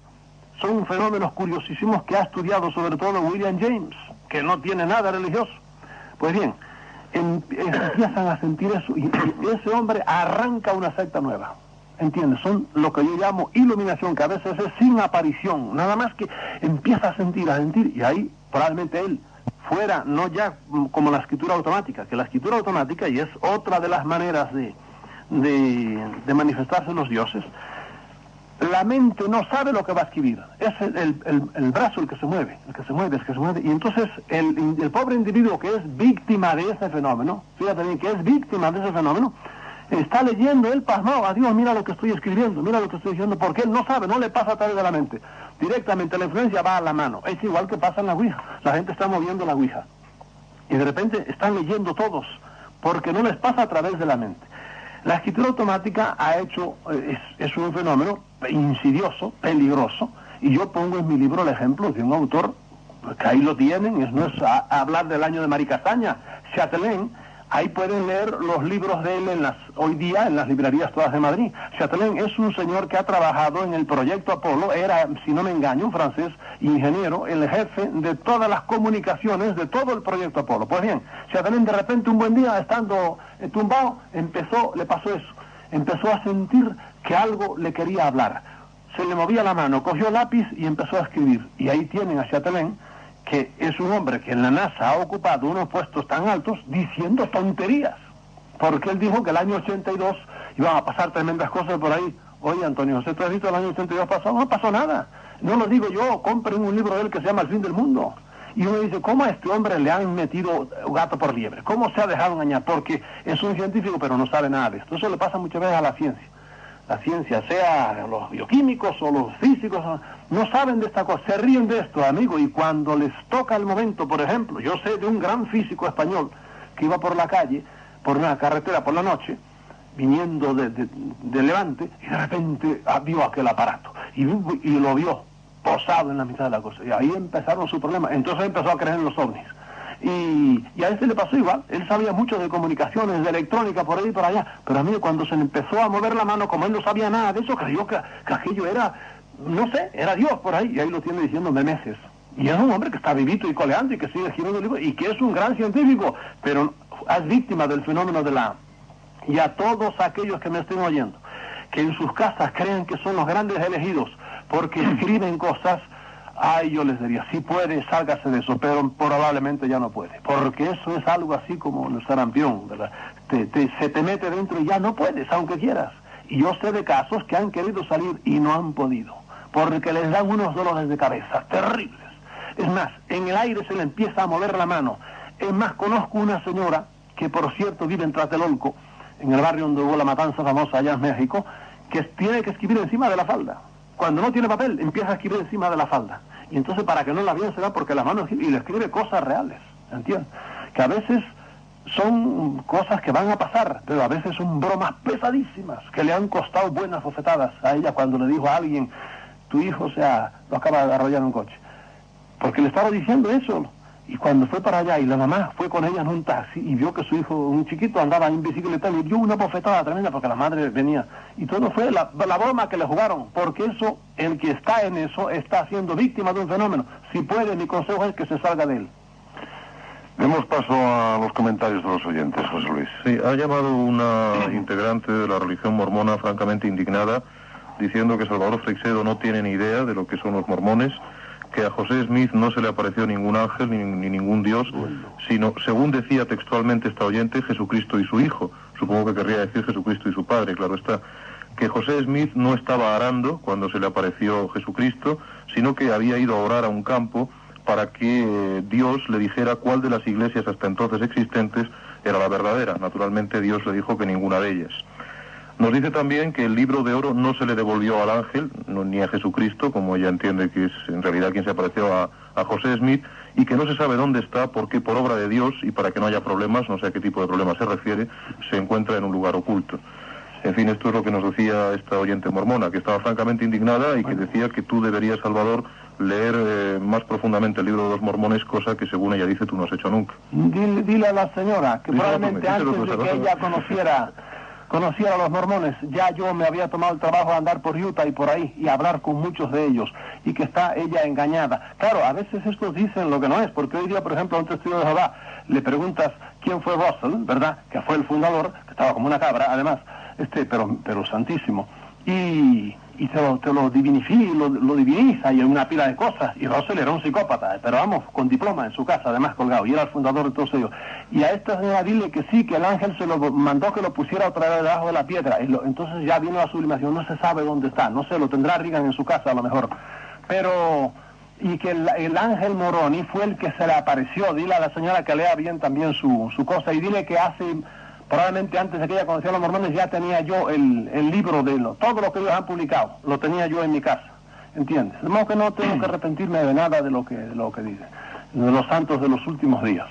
Son fenómenos curiosísimos que ha estudiado sobre todo William James, que no tiene nada religioso. Pues bien, empiezan a sentir eso y ese hombre arranca una secta nueva. ¿Entiendes? Son lo que yo llamo iluminación, que a veces es sin aparición, nada más que empieza a sentir, y ahí probablemente él fuera, no ya como la escritura automática, que la escritura automática, y es otra de las maneras de manifestarse los dioses, la mente no sabe lo que va a escribir, es el brazo el que se mueve, y entonces el pobre individuo que es víctima de ese fenómeno, fíjate bien, que es víctima de ese fenómeno, está leyendo él pasmado, adiós, mira lo que estoy escribiendo, mira lo que estoy diciendo, porque él no sabe, no le pasa a través de la mente, directamente la influencia va a la mano. Es igual que pasa en la Ouija, la gente está moviendo la Ouija, y de repente están leyendo todos, porque no les pasa a través de la mente. La escritura automática es un fenómeno insidioso, peligroso, Y yo pongo en mi libro el ejemplo de un autor, que ahí lo tienen, no es hablar del año de Mari Castaña, Chatelain. Ahí pueden leer los libros de él hoy día en las librerías todas de Madrid. Chatelain es un señor que ha trabajado en el proyecto Apolo, era, si no me engaño, un francés ingeniero, el jefe de todas las comunicaciones de todo el proyecto Apolo. Pues bien, Chatelain de repente un buen día, estando tumbado, le pasó eso. Empezó a sentir que algo le quería hablar. Se le movía la mano, cogió lápiz y empezó a escribir. Y ahí tienen a Chatelain, que es un hombre que en la NASA ha ocupado unos puestos tan altos diciendo tonterías, porque él dijo que el año 82 iban a pasar tremendas cosas por ahí. Oye, Antonio José, ¿tú has visto el año 82 pasado? No pasó nada. No lo digo yo, compren un libro de él que se llama El fin del mundo. Y uno dice, ¿cómo a este hombre le han metido gato por liebre? ¿Cómo se ha dejado engañar? Porque es un científico, pero no sabe nada de esto. Eso le pasa muchas veces a la ciencia. La ciencia, sea los bioquímicos o los físicos, no saben de esta cosa, se ríen de esto, amigo, y cuando les toca el momento, por ejemplo, yo sé de un gran físico español que iba por la calle, por una carretera por la noche, viniendo de Levante, y de repente vio aquel aparato, y lo vio posado en la mitad de la cosa, y ahí empezaron sus problemas. Entonces empezó a creer en los ovnis. Y a este le pasó igual, él sabía mucho de comunicaciones, de electrónica, por ahí y por allá, pero a mí cuando se le empezó a mover la mano, como él no sabía nada de eso, creyó que aquello era, no sé, era Dios por ahí, y ahí lo tiene diciéndome meses. Y es un hombre que está vivito y coleando y que sigue escribiendo libros, y que es un gran científico, pero es víctima del fenómeno de la... Y a todos aquellos que me estén oyendo, que en sus casas crean que son los grandes elegidos, porque escriben cosas... Ay, yo les diría, si puede, sálgase de eso, pero probablemente ya no puede, porque eso es algo así como el sarampión, ¿verdad? Se te mete dentro y ya no puedes, aunque quieras. Y yo sé de casos que han querido salir y no han podido, porque les dan unos dolores de cabeza terribles. Es más, en el aire se le empieza a mover la mano. Es más, conozco una señora, que por cierto vive en Tlatelolco, en el barrio donde hubo la matanza famosa allá en México, que tiene que escribir encima de la falda. Cuando no tiene papel, empieza a escribir encima de la falda. Y entonces para que no la vean se da porque la mano y le escribe cosas reales, ¿entiendes? Que a veces son cosas que van a pasar, pero a veces son bromas pesadísimas, que le han costado buenas bofetadas a ella cuando le dijo a alguien, tu hijo, lo acaba de arrollar en un coche. Porque le estaba diciendo eso. Y cuando fue para allá y la mamá fue con ella en un taxi y vio que su hijo, un chiquito, andaba en bicicleta, le dio una bofetada tremenda porque la madre venía. Y todo fue la broma que le jugaron, porque eso, el que está en eso, está siendo víctima de un fenómeno. Si puede, mi consejo es que se salga de él. Demos paso a los comentarios de los oyentes, José Luis. Sí, ha llamado una integrante de la religión mormona francamente indignada, diciendo que Salvador Freixedo no tiene ni idea de lo que son los mormones, que a José Smith no se le apareció ningún ángel ni ningún Dios, sino, según decía textualmente esta oyente, Jesucristo y su hijo. Supongo que querría decir Jesucristo y su padre, claro está. Que José Smith no estaba arando cuando se le apareció Jesucristo, sino que había ido a orar a un campo para que Dios le dijera cuál de las iglesias hasta entonces existentes era la verdadera. Naturalmente Dios le dijo que ninguna de ellas. Nos dice también que el libro de oro no se le devolvió al ángel, ni a Jesucristo, como ella entiende que es en realidad quien se apareció a José Smith, y que no se sabe dónde está porque por obra de Dios, y para que no haya problemas, no sé a qué tipo de problemas se refiere, se encuentra en un lugar oculto. En fin, esto es lo que nos decía esta oyente mormona, que estaba francamente indignada y que decía que tú deberías, Salvador, leer más profundamente el libro de los mormones, cosa que según ella dice tú no has hecho nunca. Dile a la señora que probablemente antes de que ella conociera a los mormones, ya yo me había tomado el trabajo de andar por Utah y por ahí y hablar con muchos de ellos, y que está ella engañada. Claro, a veces estos dicen lo que no es, porque hoy día, por ejemplo, a un testigo de Jehová le preguntas quién fue Russell, ¿verdad?, que fue el fundador, que estaba como una cabra, además, pero santísimo, y te lo diviniza y una pila de cosas. Y Russell era un psicópata, pero vamos, con diploma en su casa, además colgado, y era el fundador de todos ellos. Y a esta señora dile que sí, que el ángel se lo mandó que lo pusiera otra vez debajo de la piedra. Entonces ya vino la sublimación, no se sabe dónde está, no sé, lo tendrá Reagan en su casa a lo mejor. Pero, y que el ángel Moroni fue el que se le apareció. Dile a la señora que lea bien también su cosa, y dile que probablemente antes de que ella conociera a los mormones ya tenía yo el libro de todo lo que ellos han publicado, lo tenía yo en mi casa, ¿entiendes? De modo que no tengo que arrepentirme de nada de lo que dice, de los santos de los últimos días.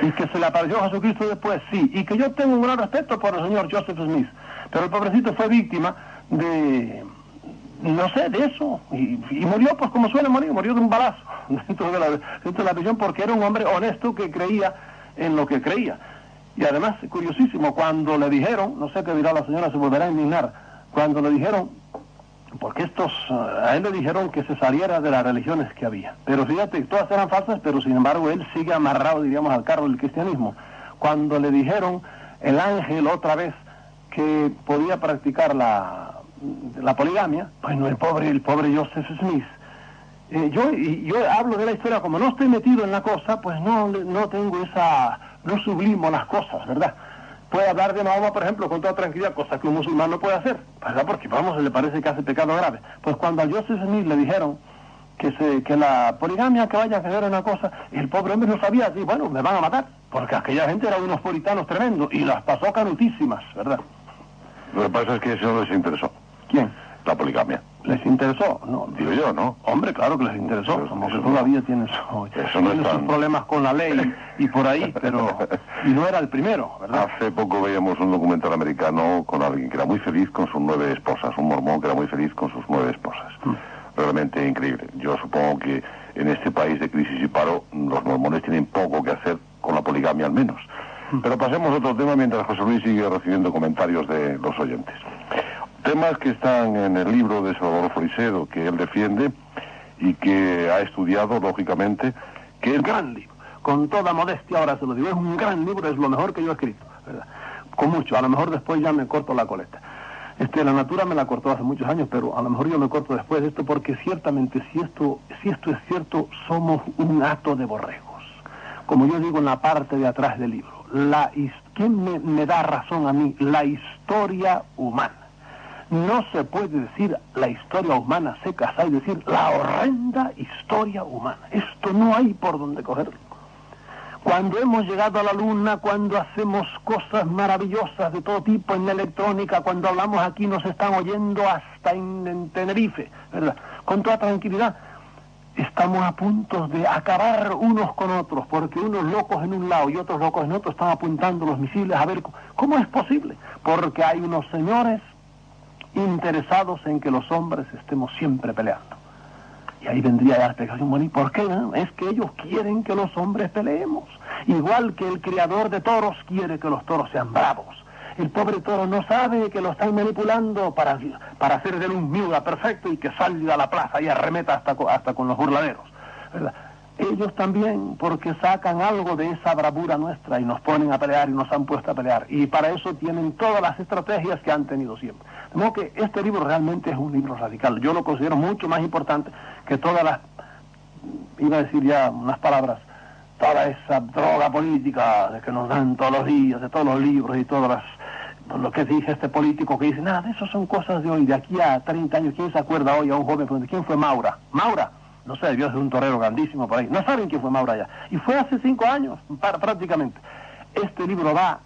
Y que se le apareció Jesucristo después, sí, y que yo tengo un gran respeto por el señor Joseph Smith, pero el pobrecito fue víctima de no sé, de eso, y murió pues como suele morir, murió de un balazo dentro de la prisión, porque era un hombre honesto que creía en lo que creía. Y además, curiosísimo, cuando le dijeron, no sé qué dirá la señora, se volverá a indignar, cuando le dijeron, porque a él le dijeron que se saliera de las religiones que había, pero fíjate, todas eran falsas, pero sin embargo él sigue amarrado, diríamos, al carro del cristianismo. Cuando le dijeron el ángel otra vez que podía practicar la poligamia, pues no, el pobre Joseph Smith. Yo hablo de la historia, como no estoy metido en la cosa, pues no tengo no sublimo las cosas, ¿verdad? Puede hablar de Mahoma, por ejemplo, con toda tranquilidad, cosa que un musulmán no puede hacer, ¿verdad? Porque, vamos, le parece que hace pecado grave. Pues cuando a Joseph Smith le dijeron que la poligamia, que vaya a hacer una cosa, el pobre hombre no sabía, y bueno, me van a matar, porque aquella gente eran unos puritanos tremendos, y las pasó canutísimas, ¿verdad? Lo que pasa es que eso no les interesó. ¿Quién? La poligamia. ¿Les interesó? No. Digo yo, ¿no? Hombre, claro que les interesó, Pero como que eso todavía tiene sus problemas con la ley y por ahí, pero... Y no era el primero, ¿verdad? Hace poco veíamos un documental americano con alguien que era muy feliz con sus 9 esposas, un mormón que era muy feliz con sus 9 esposas. Realmente increíble. Yo supongo que en este país de crisis y paro, los mormones tienen poco que hacer con la poligamia al menos. Pero pasemos a otro tema mientras José Luis sigue recibiendo comentarios de los oyentes. Temas que están en el libro de Salvador Freixedo, que él defiende y que ha estudiado, lógicamente, que es gran libro. Con toda modestia, ahora se lo digo, es un gran libro, es lo mejor que yo he escrito, ¿verdad? Con mucho, a lo mejor después ya me corto la coleta. La natura me la cortó hace muchos años, pero a lo mejor yo me corto después de esto, porque ciertamente, si esto es cierto, somos un hato de borregos. Como yo digo en la parte de atrás del libro, ¿quién me da razón a mí? La historia humana. No se puede decir la historia humana seca, hay decir la horrenda historia humana. Esto no hay por donde cogerlo. Cuando hemos llegado a la luna, cuando hacemos cosas maravillosas de todo tipo en la electrónica, cuando hablamos aquí nos están oyendo hasta en Tenerife, ¿verdad? Con toda tranquilidad. Estamos a punto de acabar unos con otros, porque unos locos en un lado y otros locos en otro están apuntando los misiles a ver cómo es posible. Porque hay unos señores interesados en que los hombres estemos siempre peleando. Y ahí vendría la explicación, bueno, ¿y por qué? Es que ellos quieren que los hombres peleemos. Igual que el criador de toros quiere que los toros sean bravos. El pobre toro no sabe que lo están manipulando para hacer de él un miuda perfecto y que salga a la plaza y arremeta hasta con los burladeros, ¿verdad? Ellos también, porque sacan algo de esa bravura nuestra y nos ponen a pelear y nos han puesto a pelear. Y para eso tienen todas las estrategias que han tenido siempre. De modo que este libro realmente es un libro radical. Yo lo considero mucho más importante que todas las, iba a decir ya unas palabras, toda esa droga política que nos dan todos los días, de todos los libros y todas lo que dice este político que dice, nada, eso son cosas de hoy, de aquí a 30 años. ¿Quién se acuerda hoy a un joven? ¿Quién fue Maura? ¿Maura? No sé, debió ser un torero grandísimo por ahí. No saben quién fue Maura ya. Y fue hace 5 años, prácticamente. Este libro va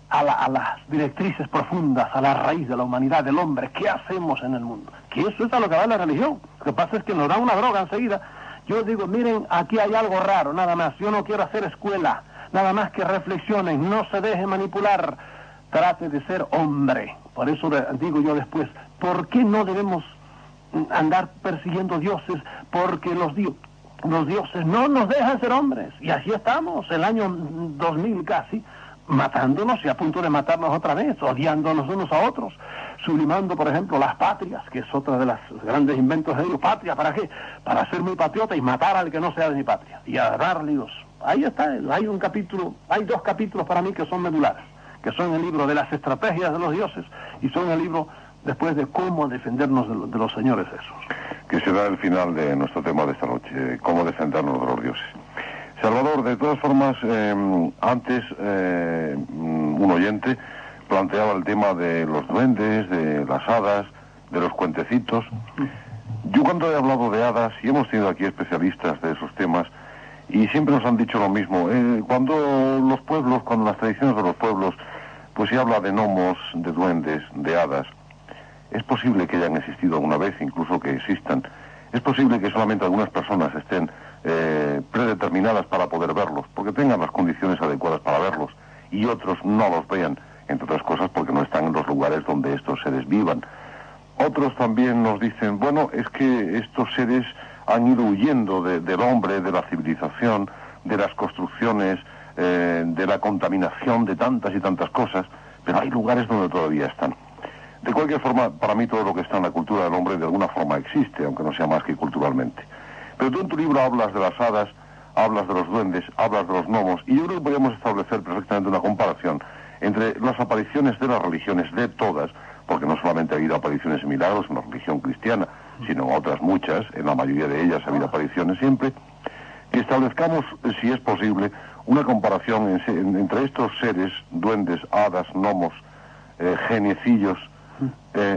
a las directrices profundas, a la raíz de la humanidad, del hombre. ¿Qué hacemos en el mundo? Que eso es a lo que va la religión. Lo que pasa es que nos da una droga enseguida. Yo digo, miren, aquí hay algo raro, nada más. Yo no quiero hacer escuela, nada más que reflexionen, no se deje manipular, trate de ser hombre. Por eso digo yo después, ¿por qué no debemos andar persiguiendo dioses? Porque los dioses no nos dejan ser hombres. Y así estamos, el año 2000 casi, matándonos y a punto de matarnos otra vez, odiándonos unos a otros, sublimando, por ejemplo, las patrias, que es otra de las grandes inventos de ellos. ¿Patria para qué? Para ser muy patriota y matar al que no sea de mi patria. Y agarrar líos. Ahí está, hay 2 capítulos para mí que son medulares, que son el libro de las estrategias de los dioses y son el libro después de cómo defendernos de los señores esos. Que será el final de nuestro tema de esta noche, cómo defendernos de los dioses. Salvador, de todas formas, antes un oyente planteaba el tema de los duendes, de las hadas, de los cuentecitos. Yo cuando he hablado de hadas, y hemos tenido aquí especialistas de esos temas, y siempre nos han dicho lo mismo, cuando los pueblos, cuando las tradiciones de los pueblos, pues se habla de gnomos, de duendes, de hadas, es posible que hayan existido alguna vez, incluso que existan. Es posible que solamente algunas personas estén predeterminadas para poder verlos, porque tengan las condiciones adecuadas para verlos, y otros no los vean, entre otras cosas porque no están en los lugares donde estos seres vivan. Otros también nos dicen, bueno, es que estos seres han ido huyendo del hombre, de la civilización, de las construcciones, de la contaminación, de tantas y tantas cosas, pero hay lugares donde todavía están. De cualquier forma, para mí todo lo que está en la cultura del hombre de alguna forma existe, aunque no sea más que culturalmente. Pero tú en tu libro hablas de las hadas, hablas de los duendes, hablas de los gnomos, y yo creo que podríamos establecer perfectamente una comparación entre las apariciones de las religiones, de todas, porque no solamente ha habido apariciones y milagros en la religión cristiana, sino en otras muchas, en la mayoría de ellas ha habido apariciones siempre, que establezcamos, si es posible, una comparación entre estos seres, duendes, hadas, gnomos, geniecillos,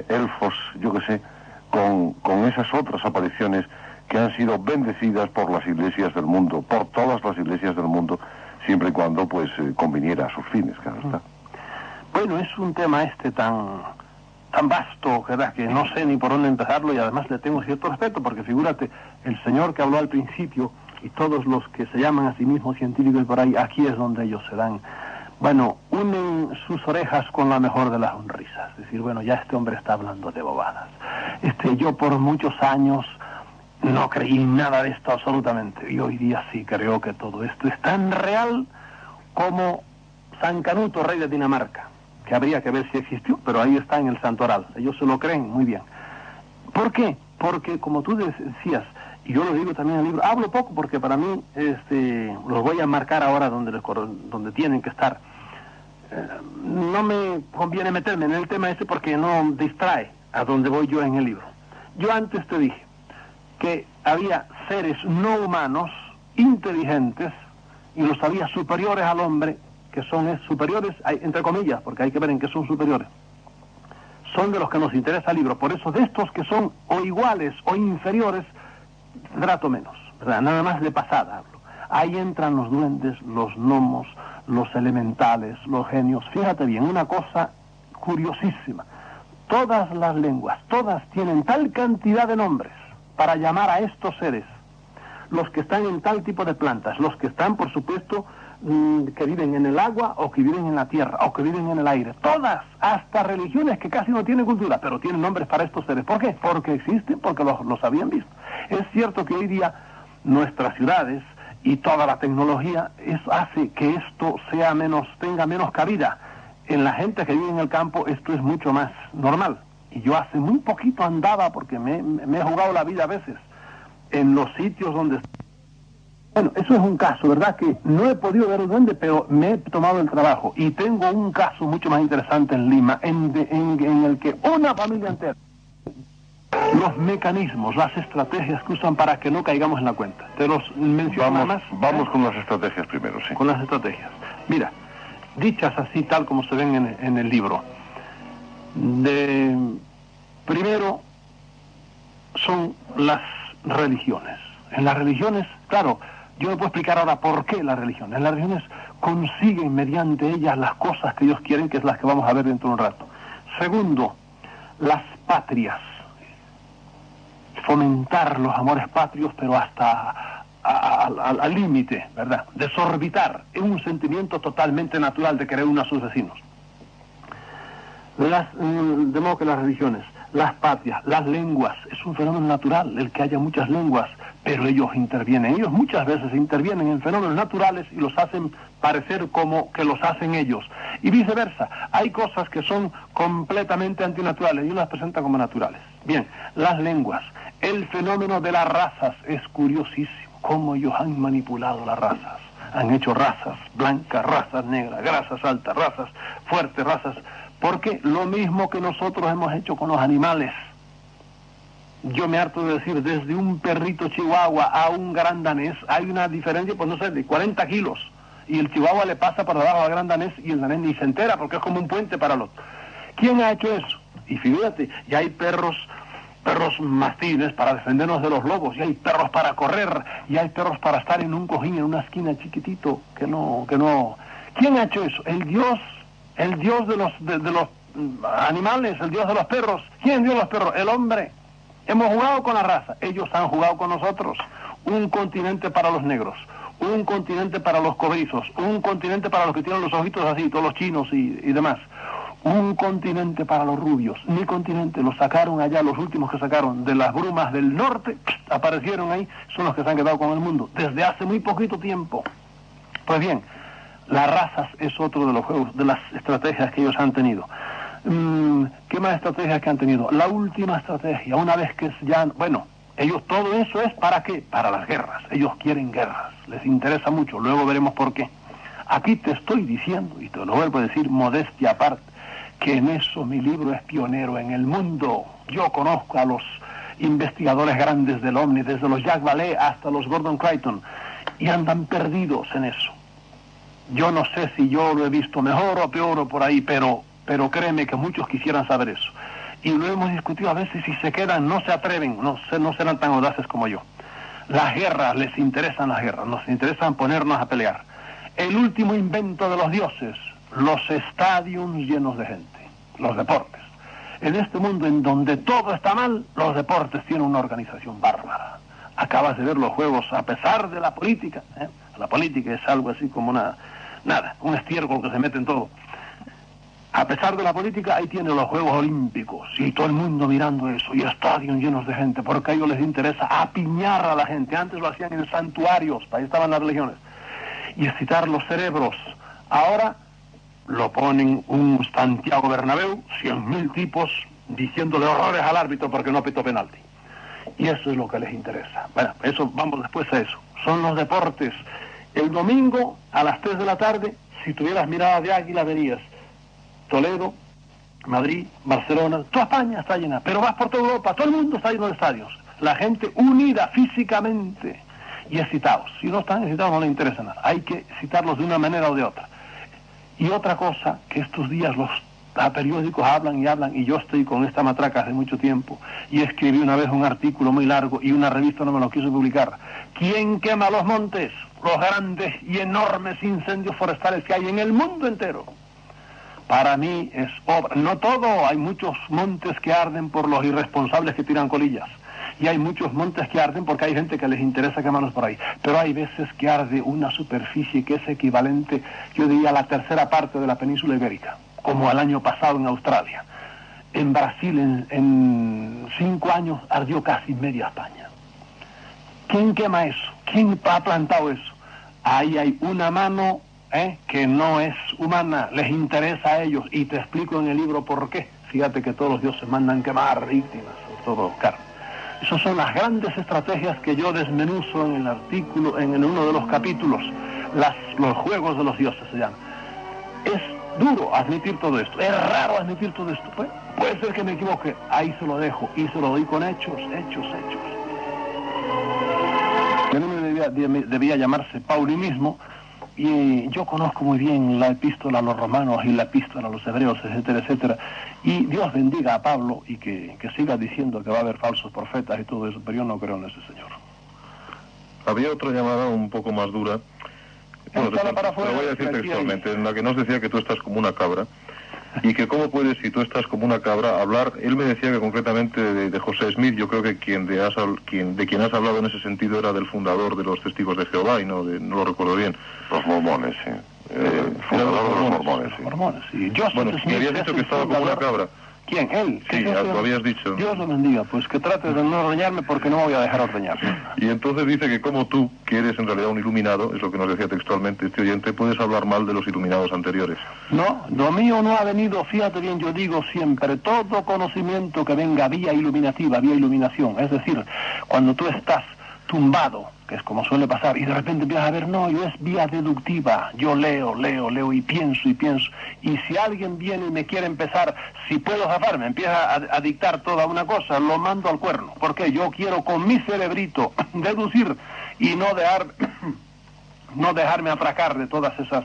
elfos, yo qué sé, con esas otras apariciones que han sido bendecidas por las iglesias del mundo, por todas las iglesias del mundo, siempre y cuando pues conviniera a sus fines, claro está. Bueno, es un tema tan vasto, ¿verdad?, que no sé ni por dónde empezarlo, y además le tengo cierto respeto, porque figúrate, el señor que habló al principio y todos los que se llaman a sí mismos científicos por ahí, aquí es donde ellos se dan, bueno, unen sus orejas con la mejor de las sonrisas. Es decir, bueno, ya este hombre está hablando de bobadas. Yo por muchos años no creí nada de esto absolutamente, y hoy día sí creo que todo esto es tan real como San Canuto, rey de Dinamarca, que habría que ver si existió, pero ahí está en el santoral. Ellos se lo creen muy bien. ¿Por qué? Porque, como tú decías, y yo lo digo también en el libro, hablo poco porque para mí los voy a marcar ahora donde tienen que estar. No me conviene meterme en el tema ese porque no distrae a donde voy yo en el libro. Yo antes te dije que había seres no humanos, inteligentes, y los había superiores al hombre, que son superiores, entre comillas, porque hay que ver en qué son superiores. Son de los que nos interesa el libro. Por eso, de estos que son o iguales o inferiores, trato menos, ¿verdad? Nada más de pasada hablo. Ahí entran los duendes, los gnomos, los elementales, los genios. Fíjate bien, una cosa curiosísima. Todas las lenguas, todas tienen tal cantidad de nombres para llamar a estos seres. Los que están en tal tipo de plantas, los que están, por supuesto, que viven en el agua, o que viven en la tierra, o que viven en el aire. Todas, hasta religiones que casi no tienen cultura, pero tienen nombres para estos seres. ¿Por qué? Porque existen, porque los habían visto. Es cierto que hoy día nuestras ciudades y toda la tecnología hace que esto tenga menos cabida. En la gente que vive en el campo esto es mucho más normal. Y yo hace muy poquito andaba, porque me he jugado la vida a veces, en los sitios donde... Bueno, eso es un caso, ¿verdad? Que no he podido ver un duende, pero me he tomado el trabajo. Y tengo un caso mucho más interesante en Lima, en el que una familia entera... Los mecanismos, las estrategias que usan para que no caigamos en la cuenta. Te los menciono más. Vamos con las estrategias primero, sí. Con las estrategias. Mira, dichas así tal como se ven en el libro. Primero son las religiones. En las religiones, claro, yo me puedo explicar ahora por qué las religiones. Las religiones consiguen mediante ellas las cosas que ellos quieren, que es las que vamos a ver dentro de un rato. Segundo, las patrias. Fomentar los amores patrios, pero hasta al límite, ¿verdad? Desorbitar. Es un sentimiento totalmente natural de querer unos a sus vecinos. De modo que las religiones, las patrias, las lenguas, es un fenómeno natural el que haya muchas lenguas, pero ellos intervienen. Ellos muchas veces intervienen en fenómenos naturales y los hacen parecer como que los hacen ellos. Y viceversa, hay cosas que son completamente antinaturales y ellos las presentan como naturales. Bien, las lenguas. El fenómeno de las razas es curiosísimo, cómo ellos han manipulado las razas. Han hecho razas blancas, razas negras, razas altas, razas fuertes, razas... Porque lo mismo que nosotros hemos hecho con los animales. Yo me harto de decir, desde un perrito chihuahua a un gran danés, hay una diferencia, pues no sé, de 40 kilos. Y el chihuahua le pasa por debajo al gran danés y el danés ni se entera porque es como un puente para el otro. ¿Quién ha hecho eso? Y fíjate, ya hay perros mastines para defendernos de los lobos, y hay perros para correr, y hay perros para estar en un cojín, en una esquina chiquitito, que no... ¿Quién ha hecho eso? El Dios de los animales, el Dios de los perros. ¿Quién dio los perros? El hombre. Hemos jugado con la raza, ellos han jugado con nosotros. Un continente para los negros, un continente para los cobrizos, un continente para los que tienen los ojitos así, todos los chinos y demás. un continente para los rubios, mi continente, lo sacaron allá, los últimos que sacaron de las brumas del norte, aparecieron ahí, son los que se han quedado con el mundo, desde hace muy poquito tiempo. Pues bien, las razas es otro de los juegos, de las estrategias que ellos han tenido. ¿Qué más estrategias que han tenido? La última estrategia, una vez que ya, bueno, ellos todo eso es ¿para qué? Para las guerras, ellos quieren guerras, les interesa mucho, luego veremos por qué. Aquí te estoy diciendo, y te lo vuelvo a decir modestia aparte, que en eso mi libro es pionero en el mundo. Yo conozco a los investigadores grandes del OVNI, desde los Jacques Vallée hasta los Gordon Creighton, y andan perdidos en eso. Yo no sé si yo lo he visto mejor o peor o por ahí, pero créeme que muchos quisieran saber eso. Y lo hemos discutido a veces, si se quedan, no se atreven, no serán tan audaces como yo. Las guerras, les interesan las guerras, nos interesan ponernos a pelear. El último invento de los dioses, los estadios llenos de gente, los deportes. En este mundo en donde todo está mal, los deportes tienen una organización bárbara. Acabas de ver los juegos, a pesar de la política, La política es algo así como un estiércol que se mete en todo. A pesar de la política, ahí tiene los Juegos Olímpicos, y todo el mundo mirando eso, y estadios llenos de gente, porque a ellos les interesa apiñar a la gente. Antes lo hacían en santuarios, ahí estaban las religiones, y excitar los cerebros. Ahora lo ponen un Santiago Bernabéu, 100.000 tipos diciéndole horrores al árbitro porque no pitó penalti. Y eso es lo que les interesa. Bueno, eso vamos después a eso. Son los deportes. El domingo a las 3 de la tarde, si tuvieras mirada de águila, verías Toledo, Madrid, Barcelona, toda España está llena, pero vas por toda Europa, todo el mundo está lleno de estadios. La gente unida físicamente y excitados. Si no están excitados no les interesa nada. Hay que excitarlos de una manera o de otra. Y otra cosa, que estos días los periódicos hablan, y yo estoy con esta matraca hace mucho tiempo, y escribí una vez un artículo muy largo, y una revista no me lo quiso publicar. ¿Quién quema los montes? Los grandes y enormes incendios forestales que hay en el mundo entero. Para mí es obra, no todo, hay muchos montes que arden por los irresponsables que tiran colillas, y hay muchos montes que arden porque hay gente que les interesa quemarlos por ahí, pero hay veces que arde una superficie que es equivalente, yo diría, a la tercera parte de la península ibérica, como el año pasado en Australia. En Brasil en 5 años ardió casi media España. ¿Quién quema eso? ¿Quién ha plantado eso? Ahí hay una mano que no es humana, les interesa a ellos, y te explico en el libro por qué. Fíjate que todos los dioses mandan quemar víctimas, sobre todo carne. Esas son las grandes estrategias que yo desmenuzo en el artículo, en uno de los capítulos, los juegos de los dioses se llaman. Es duro admitir todo esto, es raro admitir todo esto, pues, puede ser que me equivoque, ahí se lo dejo, y se lo doy con hechos. El nombre debía llamarse Paulinismo, y yo conozco muy bien la epístola a los romanos y la epístola a los hebreos, etcétera, etcétera, y Dios bendiga a Pablo y que siga diciendo que va a haber falsos profetas y todo eso, pero yo no creo en ese señor. Había otra llamada un poco más dura, bueno, te lo voy a decir textualmente, en la que nos decía que tú estás como una cabra, y que cómo puedes, si tú estás como una cabra, hablar. Él me decía que concretamente de José Smith, yo creo que de quien has hablado en ese sentido era del fundador de los Testigos de Jehová, y no lo recuerdo bien. Los mormones, sí. Fundador de los mormones, sí. Mormones, sí. Bueno, me habías dicho que estaba como una cabra. ¿Quién? ¿Él? Sí, lo habías dicho. Dios lo bendiga, pues que trate de no ordeñarme porque no me voy a dejar ordeñar. Y entonces dice que como tú, que eres en realidad un iluminado, es lo que nos decía textualmente este oyente, puedes hablar mal de los iluminados anteriores. No, lo mío no ha venido, fíjate bien, yo digo siempre, todo conocimiento que venga vía iluminativa, vía iluminación, es decir, cuando tú estás tumbado, que es como suele pasar, y de repente empiezas a ver, no, yo es vía deductiva, yo leo, y pienso, y si alguien viene y me quiere empezar, si puedo zafarme, empieza a dictar toda una cosa, lo mando al cuerno, porque yo quiero con mi cerebrito deducir y no dejarme atracar de todas esas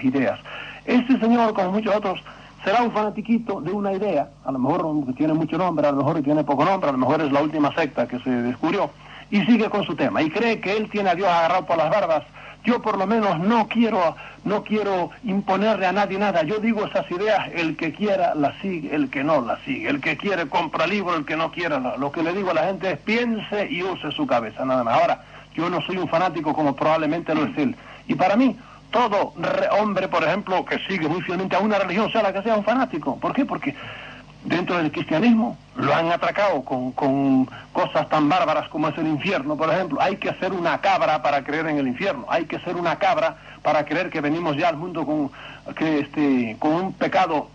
ideas. Este señor, como muchos otros, será un fanatiquito de una idea, a lo mejor tiene mucho nombre, a lo mejor tiene poco nombre, a lo mejor es la última secta que se descubrió, y sigue con su tema, y cree que él tiene a Dios agarrado por las barbas. Yo por lo menos no quiero imponerle a nadie nada. Yo digo esas ideas, el que quiera las sigue, el que no las sigue, el que quiere compra libro, el que no quiera no. Lo que le digo a la gente es piense y use su cabeza, nada más. Ahora, yo no soy un fanático como probablemente lo es él, y para mí todo hombre, por ejemplo, que sigue muy fielmente a una religión, sea la que sea, un fanático. ¿Por qué? Porque dentro del cristianismo lo han atracado con cosas tan bárbaras como es el infierno, por ejemplo. Hay que ser una cabra para creer en el infierno. Hay que ser una cabra para creer que venimos ya al mundo con un pecado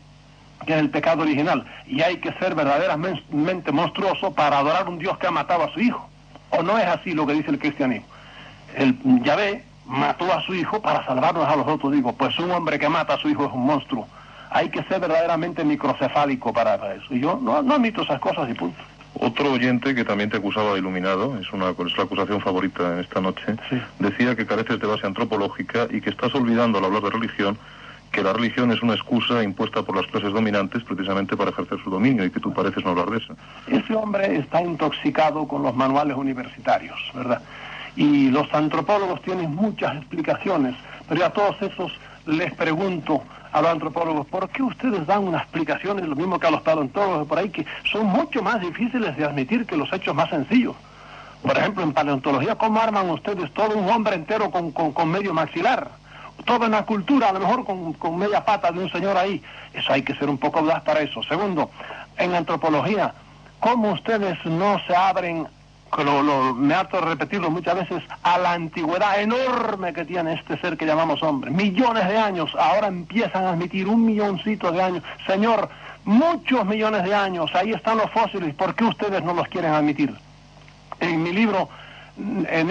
que es el pecado original. Y hay que ser verdaderamente monstruoso para adorar un Dios que ha matado a su hijo. ¿O no es así lo que dice el cristianismo? El Yahvé mató a su hijo para salvarnos a los otros. Digo, pues un hombre que mata a su hijo es un monstruo. Hay que ser verdaderamente microcefálico para eso. Y yo no admito esas cosas y punto. Otro oyente que también te acusaba de iluminado, es la acusación favorita en esta noche, sí, decía que careces de base antropológica y que estás olvidando al hablar de religión que la religión es una excusa impuesta por las clases dominantes precisamente para ejercer su dominio y que tú pareces no hablar de eso. Ese hombre está intoxicado con los manuales universitarios, ¿verdad? Y los antropólogos tienen muchas explicaciones, pero a todos esos les pregunto a los antropólogos, ¿por qué ustedes dan unas explicaciones, lo mismo que a los paleontólogos por ahí, que son mucho más difíciles de admitir que los hechos más sencillos? Por ejemplo, en paleontología, ¿cómo arman ustedes todo un hombre entero con medio maxilar? Toda una cultura, a lo mejor con media pata de un señor ahí. Eso hay que ser un poco audaz para eso. Segundo, en antropología, ¿cómo ustedes no se abren, me harto de repetirlo muchas veces, a la antigüedad enorme que tiene este ser que llamamos hombre? Millones de años, ahora empiezan a admitir 1 milloncito de años. Señor, muchos millones de años, ahí están los fósiles, ¿por qué ustedes no los quieren admitir? En mi libro, en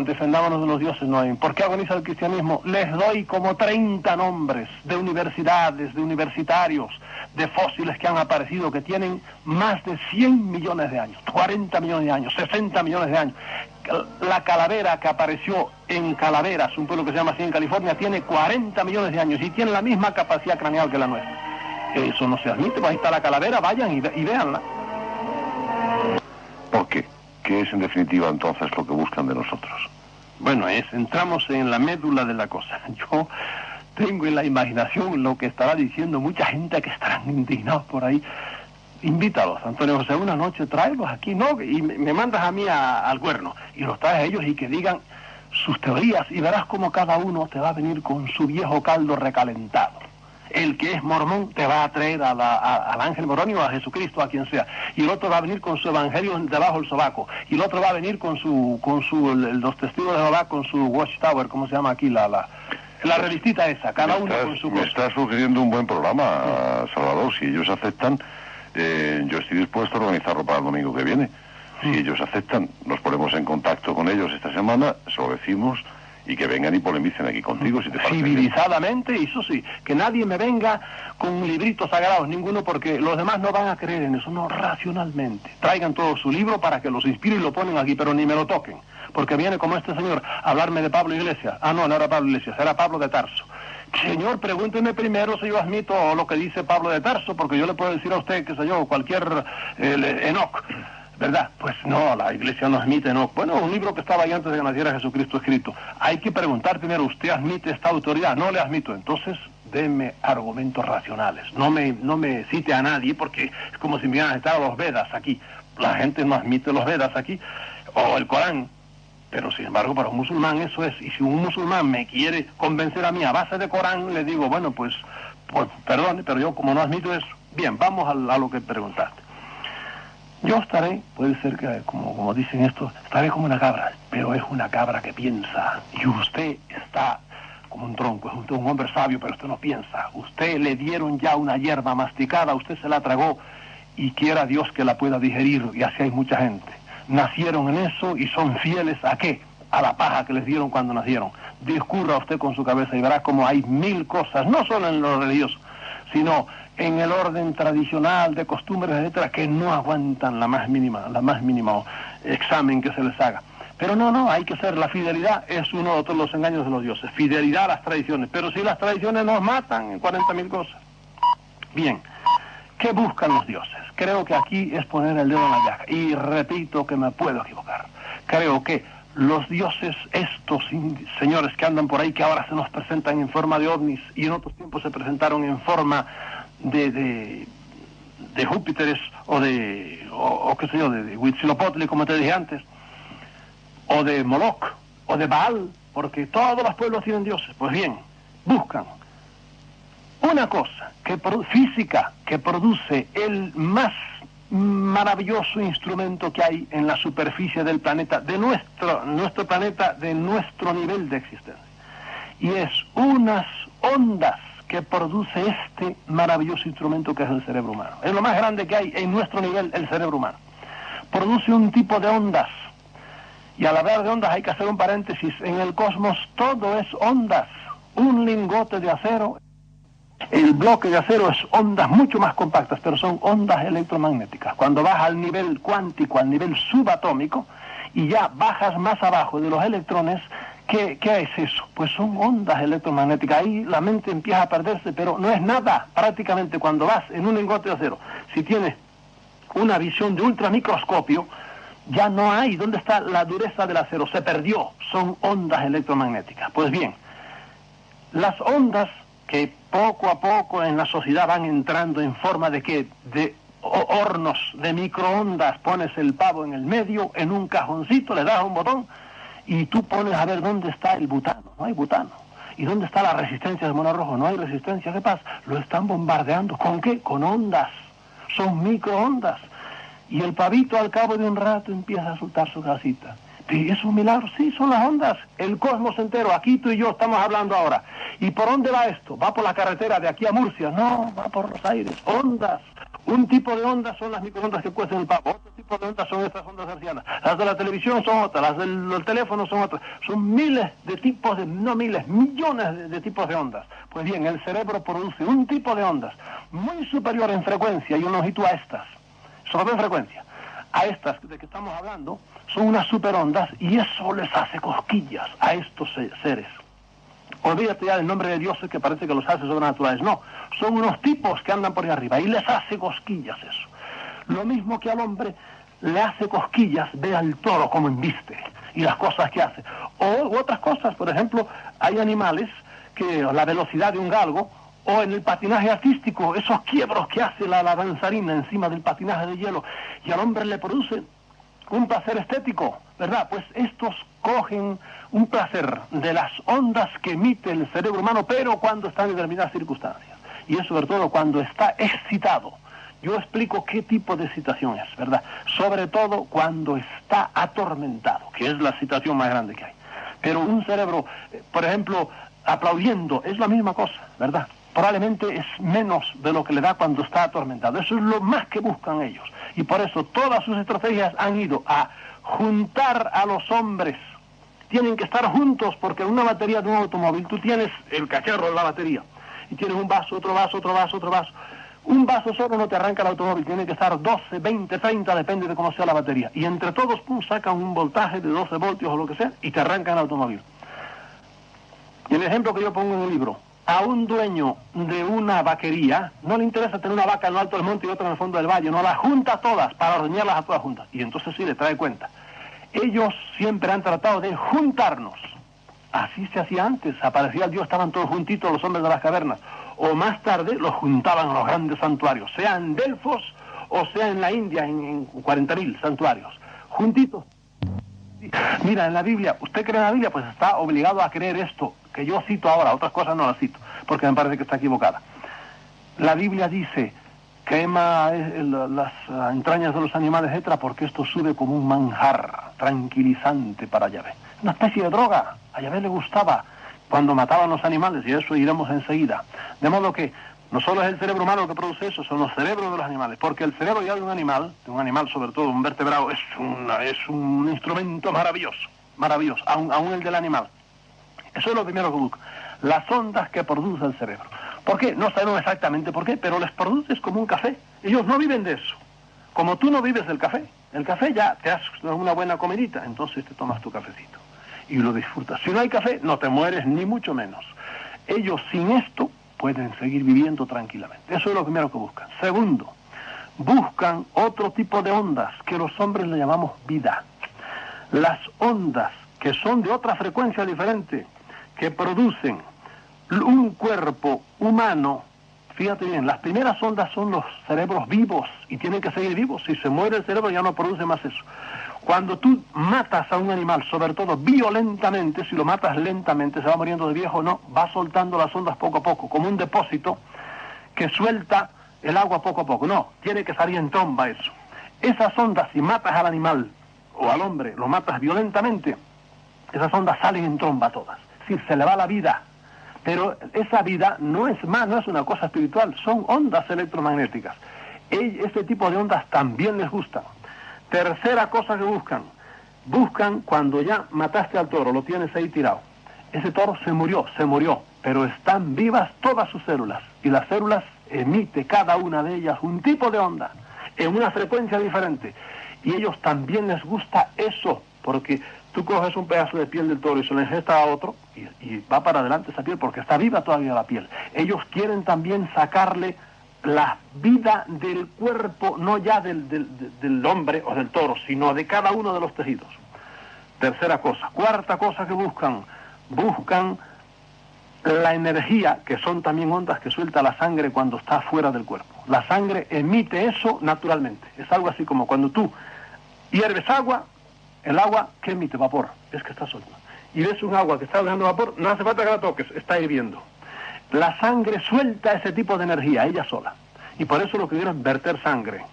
Defendámonos de los dioses, no hay. ¿Por qué agoniza el cristianismo? Les doy como 30 nombres de universidades, de universitarios, de fósiles que han aparecido, que tienen más de 100 millones de años, 40 millones de años, 60 millones de años. La calavera que apareció en Calaveras, un pueblo que se llama así en California, tiene 40 millones de años y tiene la misma capacidad craneal que la nuestra. Eso no se admite, pues ahí está la calavera, vayan y véanla. ¿Por qué? ¿Qué es en definitiva entonces lo que buscan de nosotros? Bueno, entramos en la médula de la cosa. Yo tengo en la imaginación lo que estará diciendo mucha gente que estarán indignados por ahí. Invítalos, Antonio José, una noche, tráelos aquí, ¿no? Y me mandas a mí al cuerno, y los traes a ellos y que digan sus teorías, y verás cómo cada uno te va a venir con su viejo caldo recalentado. El que es mormón te va a traer al ángel morónimo, a Jesucristo, a quien sea. Y el otro va a venir con su evangelio debajo del sobaco. Y el otro va a venir con los testigos de Jehová, con su Watchtower, ¿cómo se llama aquí? La revistita esa, cada uno con su cosa. Me está sugiriendo un buen programa, Salvador. Si ellos aceptan, yo estoy dispuesto a organizarlo para el domingo que viene. Si ellos aceptan, nos ponemos en contacto con ellos esta semana, se lo decimos, y que vengan y polemicen aquí contigo, si te parece. Civilizadamente, eso sí, que nadie me venga con libritos sagrados, ninguno, porque los demás no van a creer en eso, no, racionalmente. Traigan todo su libro para que los inspire y lo ponen aquí, pero ni me lo toquen, porque viene como este señor a hablarme de Pablo Iglesias. Ah, no era Pablo Iglesias, era Pablo de Tarso. Señor, pregúnteme primero si yo admito lo que dice Pablo de Tarso, porque yo le puedo decir a usted, qué sé yo, cualquier Enoc, ¿verdad? Pues no, la iglesia no admite, no. Bueno, un libro que estaba ahí antes de que naciera Jesucristo escrito. Hay que preguntar primero, ¿usted admite esta autoridad? No le admito. Entonces, deme argumentos racionales. No me cite a nadie, porque es como si me hubieran estado los Vedas aquí. La gente no admite los Vedas aquí, o el Corán. Pero, sin embargo, para un musulmán eso es. Y si un musulmán me quiere convencer a mí a base de Corán, le digo, bueno, pues perdone, pero yo como no admito eso. Bien, vamos a lo que preguntaste. Yo estaré, puede ser que, como dicen esto, estaré como una cabra, pero es una cabra que piensa. Y usted está como un tronco, es un hombre sabio, pero usted no piensa. Usted le dieron ya una hierba masticada, usted se la tragó y quiera Dios que la pueda digerir, y así hay mucha gente. Nacieron en eso y son fieles ¿a qué? A la paja que les dieron cuando nacieron. Discurra usted con su cabeza y verá como hay 1000 cosas, no solo en lo religioso, sino en el orden tradicional de costumbres, etcétera, que no aguantan la más mínima examen que se les haga. Pero no, hay que ser, la fidelidad es uno de todos los engaños de los dioses, fidelidad a las tradiciones, pero si las tradiciones nos matan en 40.000 cosas. Bien, ¿qué buscan los dioses? Creo que aquí es poner el dedo en la llaga, y repito que me puedo equivocar. Creo que los dioses, estos señores que andan por ahí, que ahora se nos presentan en forma de ovnis, y en otros tiempos se presentaron en forma de Júpiteres, o qué sé yo, de Huitzilopochtli, como te dije antes, o de Moloch, o de Baal, porque todos los pueblos tienen dioses. Pues bien, buscan una cosa física que produce el más maravilloso instrumento que hay en la superficie del planeta, de nuestro planeta, de nuestro nivel de existencia. Y es unas ondas que produce este maravilloso instrumento que es el cerebro humano. Es lo más grande que hay en nuestro nivel, el cerebro humano. Produce un tipo de ondas. Y al hablar de ondas hay que hacer un paréntesis. En el cosmos todo es ondas. Un lingote de acero, el bloque de acero es ondas mucho más compactas, pero son ondas electromagnéticas. Cuando vas al nivel cuántico, al nivel subatómico, y ya bajas más abajo de los electrones, ¿qué es eso? Pues son ondas electromagnéticas. Ahí la mente empieza a perderse, pero no es nada. Prácticamente cuando vas en un lingote de acero, si tienes una visión de ultramicroscopio, ya no hay. ¿Dónde está la dureza del acero? Se perdió. Son ondas electromagnéticas. Pues bien, las ondas que poco a poco en la sociedad van entrando en forma de que de hornos de microondas, pones el pavo en el medio, en un cajoncito, le das un botón y tú pones a ver dónde está el butano. No hay butano. ¿Y dónde está la resistencia del mono rojo? No hay resistencia. ¿Qué pasa? Lo están bombardeando. ¿Con qué? Con ondas. Son microondas. Y el pavito al cabo de un rato empieza a soltar su casita. ¿Y es un milagro? Sí, son las ondas. El cosmos entero, aquí tú y yo estamos hablando ahora. ¿Y por dónde va esto? ¿Va por la carretera de aquí a Murcia? No, va por los aires. Ondas. Un tipo de ondas son las microondas que cuestan el pavo. Otro tipo de ondas son estas ondas hertzianas. Las de la televisión son otras. Las del teléfono son otras. Son miles de tipos de, no miles, millones de tipos de ondas. Pues bien, el cerebro produce un tipo de ondas muy superior en frecuencia y en longitud a estas. Sobre en frecuencia. A estas de que estamos hablando son unas superondas y eso les hace cosquillas a estos seres. Olvídate ya del nombre de dioses que parece que los hace sobrenaturales. No, son unos tipos que andan por ahí arriba y les hace cosquillas eso. Lo mismo que al hombre le hace cosquillas, ve al toro como embiste y las cosas que hace. O otras cosas, por ejemplo, hay animales que la velocidad de un galgo, o en el patinaje artístico, esos quiebros que hace la danzarina encima del patinaje de hielo, y al hombre le produce un placer estético, ¿verdad? Pues estos cogen un placer de las ondas que emite el cerebro humano, pero cuando está en determinadas circunstancias. Y es sobre todo cuando está excitado. Yo explico qué tipo de excitación es, ¿verdad? Sobre todo cuando está atormentado, que es la excitación más grande que hay. Pero un cerebro, por ejemplo, aplaudiendo, es la misma cosa, ¿verdad? Probablemente es menos de lo que le da cuando está atormentado. Eso es lo más que buscan ellos. Y por eso todas sus estrategias han ido a juntar a los hombres. Tienen que estar juntos porque en una batería de un automóvil tú tienes el cacharro de la batería. Y tienes un vaso, otro vaso, otro vaso, otro vaso. Un vaso solo no te arranca el automóvil. Tiene que estar 12, 20, 30, depende de cómo sea la batería. Y entre todos, pum, sacan un voltaje de 12 voltios o lo que sea y te arrancan el automóvil. Y el ejemplo que yo pongo en el libro. A un dueño de una vaquería no le interesa tener una vaca en lo alto del monte y otra en el fondo del valle, no, las junta todas para ordeñarlas a todas juntas. Y entonces sí le trae cuenta. Ellos siempre han tratado de juntarnos. Así se hacía antes, aparecía el Dios, estaban todos juntitos los hombres de las cavernas. O más tarde los juntaban a los grandes santuarios, sea en Delfos o sea en la India, en 40.000 santuarios. Juntitos. Mira, en la Biblia, ¿usted cree en la Biblia? Pues está obligado a creer esto, que yo cito ahora, otras cosas no las cito, porque me parece que está equivocada. La Biblia dice, quema las entrañas de los animales, etcétera, porque esto sube como un manjar tranquilizante para Yahvé. Una especie de droga, a Yahvé le gustaba cuando mataban los animales, y eso iremos enseguida. De modo que no solo es el cerebro humano el que produce eso, son los cerebros de los animales, porque el cerebro ya de un animal sobre todo, un vertebrado, es un instrumento maravilloso, maravilloso, aún el del animal. Eso es lo primero que busca, las ondas que produce el cerebro. ¿Por qué? No sabemos exactamente por qué, pero les produces como un café. Ellos no viven de eso. Como tú no vives del café, el café ya te haces una buena comidita, entonces te tomas tu cafecito y lo disfrutas. Si no hay café, no te mueres ni mucho menos. Ellos sin esto pueden seguir viviendo tranquilamente. Eso es lo primero que buscan. Segundo, buscan otro tipo de ondas que los hombres le llamamos vida. Las ondas que son de otra frecuencia diferente, que producen un cuerpo humano. Fíjate bien, las primeras ondas son los cerebros vivos y tienen que seguir vivos. Si se muere el cerebro ya no produce más eso. Cuando tú matas a un animal, sobre todo violentamente, si lo matas lentamente, se va muriendo de viejo, no, va soltando las ondas poco a poco, como un depósito que suelta el agua poco a poco. No, tiene que salir en tromba eso. Esas ondas, si matas al animal o al hombre, lo matas violentamente, esas ondas salen en tromba todas. Es decir, se le va la vida. Pero esa vida no es más, no es una cosa espiritual, son ondas electromagnéticas. Este tipo de ondas también les gustan. Tercera cosa que buscan cuando ya mataste al toro, lo tienes ahí tirado. Ese toro se murió, pero están vivas todas sus células, y las células emite cada una de ellas un tipo de onda, en una frecuencia diferente, y ellos también les gusta eso, porque tú coges un pedazo de piel del toro y se lo ingestas a otro, y va para adelante esa piel, porque está viva todavía la piel. Ellos quieren también sacarle la vida del cuerpo, no ya del hombre o del toro, sino de cada uno de los tejidos. Tercera cosa. Cuarta cosa que buscan la energía, que son también ondas que suelta la sangre cuando está fuera del cuerpo. La sangre emite eso naturalmente. Es algo así como cuando tú hierves agua, el agua que emite vapor, es que está suelta. Y ves un agua que está dejando vapor, no hace falta que la toques, está hirviendo. La sangre suelta ese tipo de energía, ella sola. Y por eso lo que quiero es verter sangre.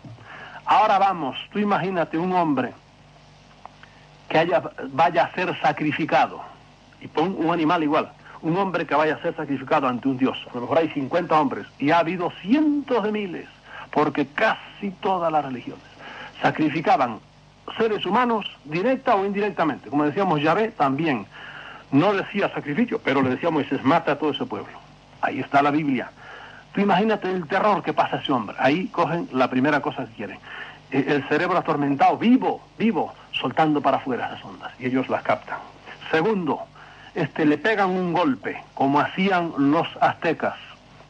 Ahora vamos, tú imagínate un hombre que vaya a ser sacrificado. Y pon un animal igual. Un hombre que vaya a ser sacrificado ante un dios. A lo mejor hay 50 hombres. Y ha habido cientos de miles. Porque casi todas las religiones sacrificaban seres humanos directa o indirectamente. Como decíamos, Yahvé también no decía sacrificio, pero le decía a Moisés, mata a todo ese pueblo. Ahí está la Biblia. Tú imagínate el terror que pasa a ese hombre. Ahí cogen la primera cosa que quieren. El cerebro atormentado, vivo, soltando para afuera esas ondas. Y ellos las captan. Segundo, le pegan un golpe, como hacían los aztecas.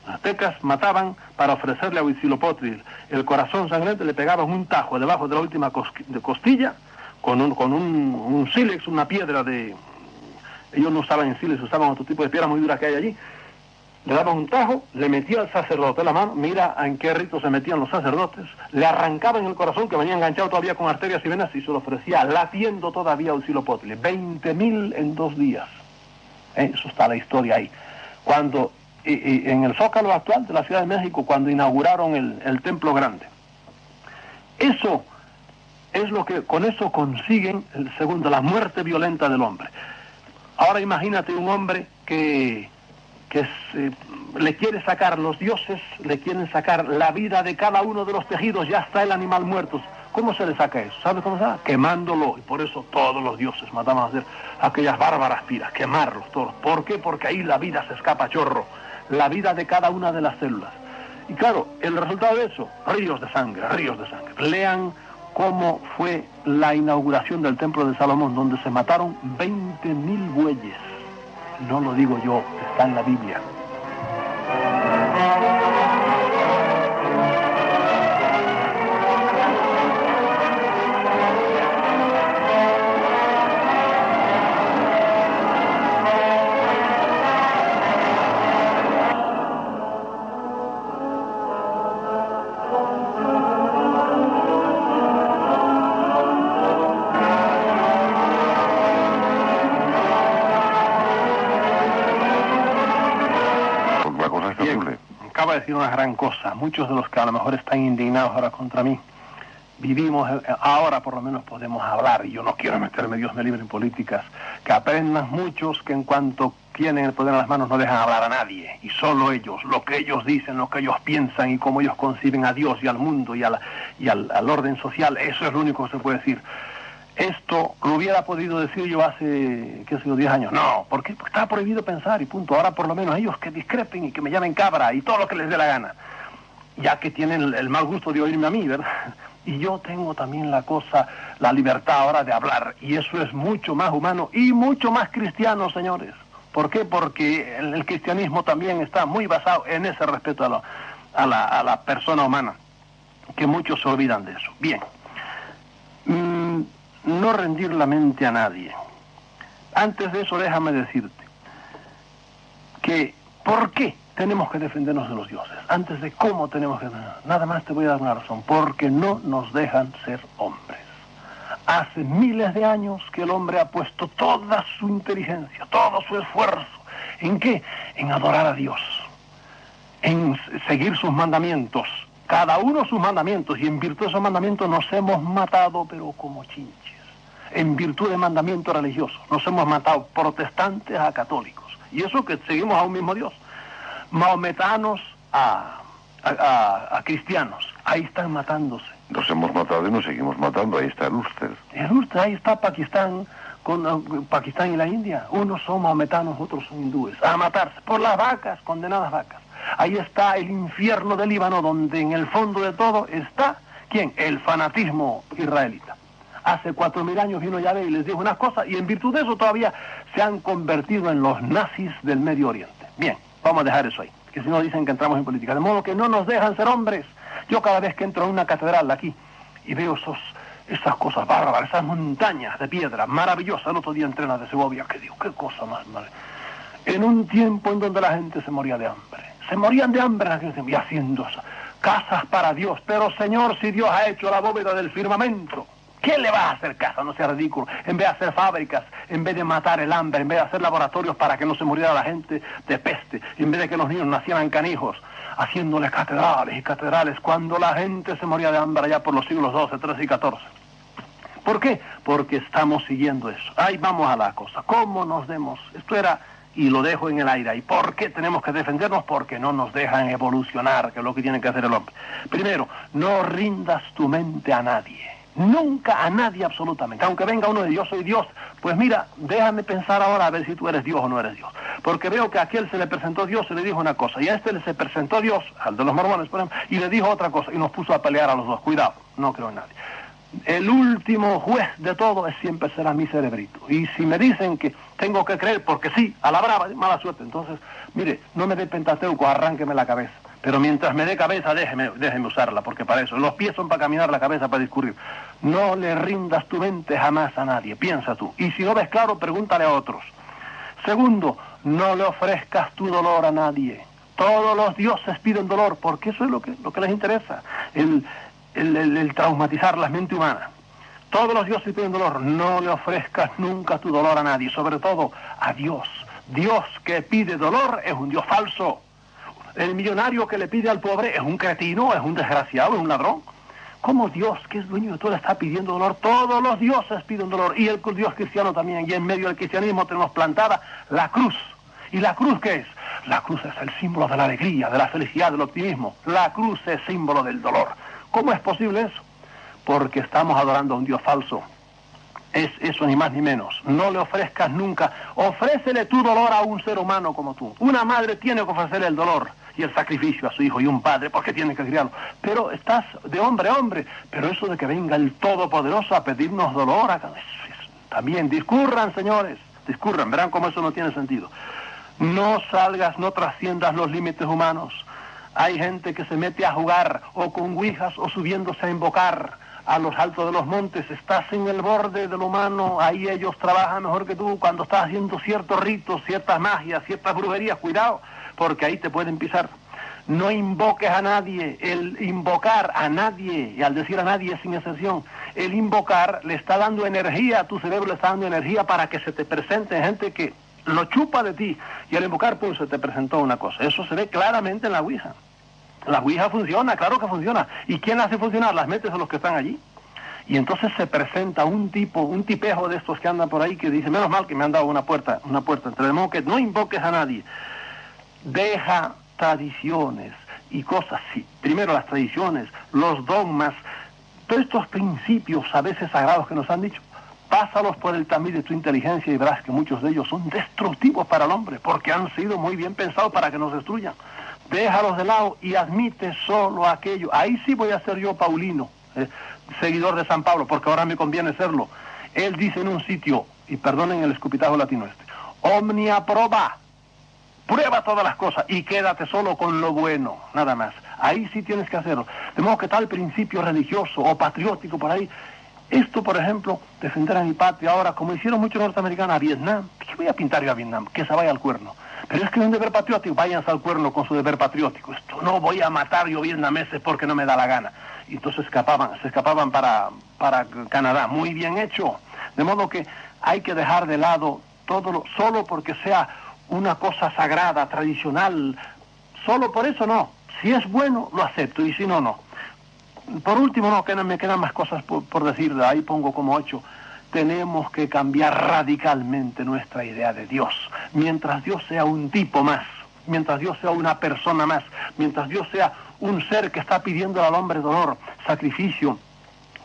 Los aztecas mataban para ofrecerle a Huitzilopochtli el corazón sangrante, le pegaban un tajo debajo de la última costilla, con un sílex, una piedra de... Ellos no usaban en sílex, usaban otro tipo de piedra muy dura que hay allí. Le daban un tajo, le metía al sacerdote la mano, mira en qué rito se metían los sacerdotes, le arrancaban el corazón, que venía enganchado todavía con arterias y venas, y se lo ofrecía latiendo todavía a Huitzilopochtli. 20.000 en 2 días. Eso está la historia ahí. Cuando, en el Zócalo actual de la Ciudad de México, cuando inauguraron el Templo Grande. Eso es lo que, con eso consiguen, la muerte violenta del hombre. Ahora imagínate un hombre que le quiere sacar, los dioses le quieren sacar la vida de cada uno de los tejidos, ya está el animal muerto. ¿Cómo se le saca eso? ¿Sabes cómo se saca? Quemándolo. Y por eso todos los dioses mataban a hacer aquellas bárbaras piras, quemarlos todos. ¿Por qué? Porque ahí la vida se escapa a chorro, la vida de cada una de las células. Y claro, el resultado de eso, ríos de sangre, ríos de sangre. Lean cómo fue la inauguración del Templo de Salomón, donde se mataron 20.000 bueyes. No lo digo yo, está en la Biblia. Acaba de decir una gran cosa. Muchos de los que a lo mejor están indignados ahora contra mí, vivimos, ahora por lo menos podemos hablar, y yo no quiero meterme, Dios me libre, en políticas, que aprendan muchos que en cuanto tienen el poder en las manos no dejan hablar a nadie, y solo ellos, lo que ellos dicen, lo que ellos piensan y cómo ellos conciben a Dios y al mundo y al orden social, eso es lo único que se puede decir. Esto lo hubiera podido decir yo hace, 10 años. No, ¿por qué? Porque estaba prohibido pensar y punto. Ahora por lo menos ellos que discrepen y que me llamen cabra y todo lo que les dé la gana, ya que tienen el mal gusto de oírme a mí, ¿verdad? Y yo tengo también la libertad ahora de hablar, y eso es mucho más humano y mucho más cristiano, señores. ¿Por qué? Porque el cristianismo también está muy basado en ese respeto a la persona humana, que muchos se olvidan de eso. Bien. No rendir la mente a nadie. Antes de eso, déjame decirte que ¿por qué tenemos que defendernos de los dioses? Antes de cómo tenemos que defendernos. Nada más te voy a dar una razón. Porque no nos dejan ser hombres. Hace miles de años que el hombre ha puesto toda su inteligencia, todo su esfuerzo. ¿En qué? En adorar a Dios, en seguir sus mandamientos, cada uno sus mandamientos, y en virtud de esos mandamientos nos hemos matado, pero como chinches. En virtud de mandamientos religiosos, nos hemos matado protestantes a católicos. Y eso que seguimos a un mismo Dios. Mahometanos a cristianos. Ahí están matándose. Nos hemos matado y nos seguimos matando. Ahí está el Ulster. El Ulster, ahí está Pakistán, Pakistán y la India. Unos son mahometanos, otros son hindúes. A matarse por las vacas, condenadas vacas. Ahí está el infierno del Líbano, donde en el fondo de todo está, ¿quién? El fanatismo israelita. Hace 4.000 años vino Yahvé y les dijo unas cosas, y en virtud de eso todavía se han convertido en los nazis del Medio Oriente. Bien, vamos a dejar eso ahí, que si no dicen que entramos en política. De modo que no nos dejan ser hombres. Yo cada vez que entro en una catedral aquí y veo esas cosas bárbaras, esas montañas de piedra maravillosas. El otro día entré en la de Segovia, que digo, qué cosa más madre. En un tiempo en donde la gente se moría de hambre. Se morían de hambre y haciendo casas para Dios. Pero Señor, si Dios ha hecho la bóveda del firmamento, ¿qué le vas a hacer casa? No sea ridículo. En vez de hacer fábricas, en vez de matar el hambre, en vez de hacer laboratorios para que no se muriera la gente de peste, en vez de que los niños nacieran canijos, haciéndole catedrales y catedrales, cuando la gente se moría de hambre allá por los siglos XII, XIII y XIV. ¿Por qué? Porque estamos siguiendo eso. Ahí vamos a la cosa. ¿Cómo nos demos? Esto era, y lo dejo en el aire. ¿Y por qué tenemos que defendernos? Porque no nos dejan evolucionar, que es lo que tiene que hacer el hombre. Primero, no rindas tu mente a nadie. Nunca a nadie absolutamente. Aunque venga uno de yo soy Dios, pues mira, déjame pensar ahora a ver si tú eres Dios o no eres Dios. Porque veo que a aquel se le presentó Dios y le dijo una cosa, y a este se presentó Dios, al de los mormones por ejemplo, y le dijo otra cosa, y nos puso a pelear a los dos. Cuidado, no creo en nadie. El último juez de todo es siempre será mi cerebrito. Y si me dicen que tengo que creer porque sí, a la brava, mala suerte, entonces, mire, no me dé Pentateuco, arránqueme la cabeza. Pero mientras me dé cabeza, déjeme usarla, porque para eso. Los pies son para caminar, la cabeza para discurrir. No le rindas tu mente jamás a nadie, piensa tú. Y si no ves claro, pregúntale a otros. Segundo, no le ofrezcas tu dolor a nadie. Todos los dioses piden dolor, porque eso es lo que les interesa, el traumatizar la mente humana. Todos los dioses piden dolor. No le ofrezcas nunca tu dolor a nadie, sobre todo a Dios. Dios que pide dolor es un Dios falso. El millonario que le pide al pobre es un cretino, es un desgraciado, es un ladrón. ¿Cómo Dios, que es dueño de todo, está pidiendo dolor? Todos los dioses piden dolor, y el Dios cristiano también. Y en medio del cristianismo tenemos plantada la cruz. ¿Y la cruz qué es? La cruz es el símbolo de la alegría, de la felicidad, del optimismo. La cruz es símbolo del dolor. ¿Cómo es posible eso? Porque estamos adorando a un Dios falso. Es eso ni más ni menos. No le ofrezcas nunca. Ofrécele tu dolor a un ser humano como tú. Una madre tiene que ofrecerle el dolor y el sacrificio a su hijo, y un padre porque tiene que criarlo. Pero estás de hombre a hombre. Pero eso de que venga el Todopoderoso a pedirnos dolor, también discurran, señores, discurran, verán cómo eso no tiene sentido. No salgas, no trasciendas los límites humanos. Hay gente que se mete a jugar o con ouijas o subiéndose a invocar a los altos de los montes. Estás en el borde de lo humano, ahí ellos trabajan mejor que tú. Cuando estás haciendo ciertos ritos, ciertas magias, ciertas brujerías, cuidado, porque ahí te pueden pisar. No invoques a nadie. El invocar a nadie, y al decir a nadie sin excepción, el invocar le está dando energía a tu cerebro, le está dando energía para que se te presente gente que lo chupa de ti, y al invocar pues se te presentó una cosa. Eso se ve claramente en la ouija. La ouija funciona, claro que funciona. ¿Y quién la hace funcionar? Las metes a los que están allí. Y entonces se presenta un tipejo de estos que andan por ahí que dice, menos mal que me han dado una puerta. Entre de modo que no invoques a nadie. Deja tradiciones y cosas, sí. Primero las tradiciones, los dogmas, todos estos principios a veces sagrados que nos han dicho, pásalos por el tamiz de tu inteligencia y verás que muchos de ellos son destructivos para el hombre, porque han sido muy bien pensados para que nos destruyan. Déjalos de lado y admite solo aquello. Ahí sí voy a ser yo Paulino, seguidor de San Pablo, porque ahora me conviene serlo. Él dice en un sitio, y perdonen el escupitajo latino omnia proba, prueba todas las cosas y quédate solo con lo bueno, nada más. Ahí sí tienes que hacerlo. De modo que tal principio religioso o patriótico por ahí, esto, por ejemplo, defender a mi patria ahora, como hicieron muchos norteamericanos a Vietnam. ¿Qué voy a pintar yo a Vietnam? Que se vaya al cuerno. Pero es que es un deber patriótico, váyanse al cuerno con su deber patriótico. Esto no voy a matar yo vietnameses porque no me da la gana. y entonces se escapaban para Canadá. Muy bien hecho. De modo que hay que dejar de lado todo solo porque sea una cosa sagrada, tradicional, solo por eso no. Si es bueno, lo acepto, y si no, no. Por último, no, que me quedan más cosas por decir, ahí pongo como 8. Tenemos que cambiar radicalmente nuestra idea de Dios. Mientras Dios sea un tipo más, mientras Dios sea una persona más, mientras Dios sea un ser que está pidiendo al hombre dolor, sacrificio,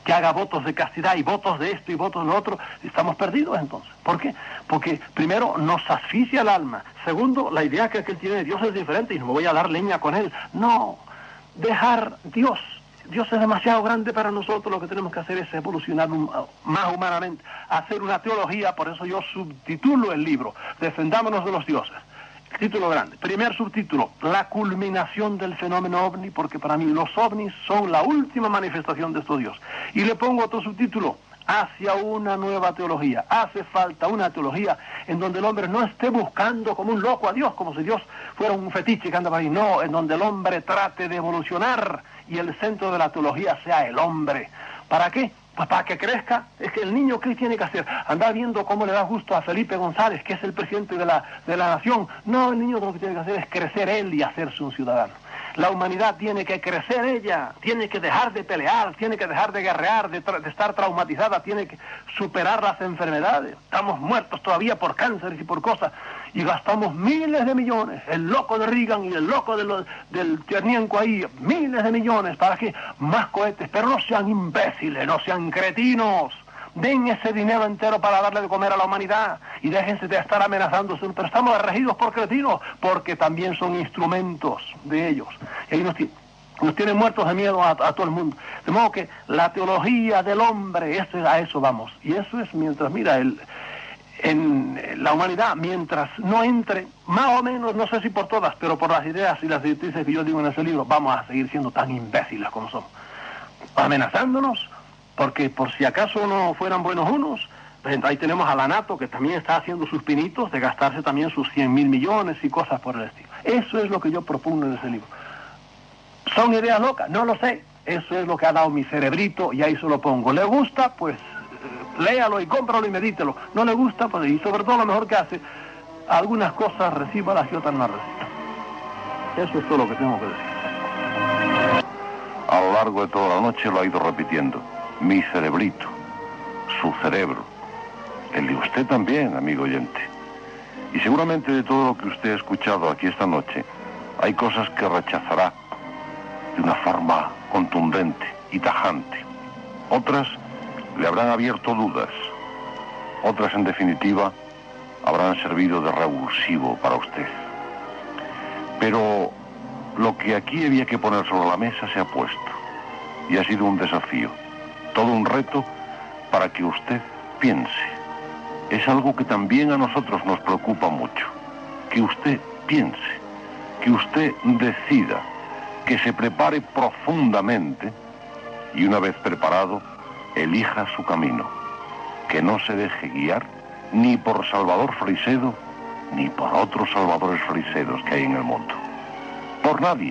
que haga votos de castidad y votos de esto y votos de lo otro, estamos perdidos entonces. ¿Por qué? Porque primero nos asfixia el alma. Segundo, la idea que él tiene de Dios es diferente y no me voy a dar leña con él. No, dejar Dios. Dios es demasiado grande para nosotros, lo que tenemos que hacer es evolucionar más humanamente, hacer una teología. Por eso yo subtitulo el libro, Defendámonos de los dioses. Título grande. Primer subtítulo, la culminación del fenómeno ovni, porque para mí los ovnis son la última manifestación de estos dioses. Y le pongo otro subtítulo, hacia una nueva teología. Hace falta una teología en donde el hombre no esté buscando como un loco a Dios, como si Dios fuera un fetiche que anda por ahí. No, en donde el hombre trate de evolucionar y el centro de la teología sea el hombre. ¿Para qué? Pues para que crezca. Es que el niño, ¿qué tiene que hacer? Andar viendo cómo le da gusto a Felipe González, que es el presidente de la nación. No, el niño lo que tiene que hacer es crecer él y hacerse un ciudadano. La humanidad tiene que crecer ella, tiene que dejar de pelear, tiene que dejar de guerrear, de estar traumatizada, tiene que superar las enfermedades. Estamos muertos todavía por cánceres y por cosas, y gastamos miles de millones. El loco de Reagan y el loco del Chernenko ahí, miles de millones. ¿Para qué? Más cohetes. Pero no sean imbéciles, no sean cretinos. Den ese dinero entero para darle de comer a la humanidad y déjense de estar amenazándose. Pero estamos regidos por cretinos, porque también son instrumentos de ellos. Y ahí nos tienen muertos de miedo a todo el mundo. De modo que la teología del hombre, a eso vamos. Y eso es mientras, mira, en la humanidad, mientras no entre, más o menos, no sé si por todas, pero por las ideas y las directrices que yo digo en ese libro, vamos a seguir siendo tan imbéciles como somos. Amenazándonos, porque por si acaso no fueran buenos unos, ahí tenemos a la NATO, que también está haciendo sus pinitos de gastarse también sus 100.000 millones y cosas por el estilo. Eso es lo que yo propongo en ese libro. ¿Son ideas locas? No lo sé. Eso es lo que ha dado mi cerebrito y ahí se lo pongo. ¿Le gusta? Pues léalo y cómpralo y medítelo. ¿No le gusta? Pues, y sobre todo lo mejor que hace, algunas cosas recíbalas y otras no recíbalas. Eso es todo lo que tengo que decir. A lo largo de toda la noche lo ha ido repitiendo. Mi cerebrito, su cerebro, el de usted también, amigo oyente. Y seguramente de todo lo que usted ha escuchado aquí esta noche, hay cosas que rechazará de una forma contundente y tajante. Otras le habrán abierto dudas. Otras, en definitiva, habrán servido de revulsivo para usted. Pero lo que aquí había que poner sobre la mesa se ha puesto. Y ha sido un desafío. Todo un reto para que usted piense. Es algo que también a nosotros nos preocupa mucho. Que usted piense, que usted decida, que se prepare profundamente y una vez preparado, elija su camino. Que no se deje guiar ni por Salvador Freixedo ni por otros salvadores freixedos que hay en el mundo. Por nadie.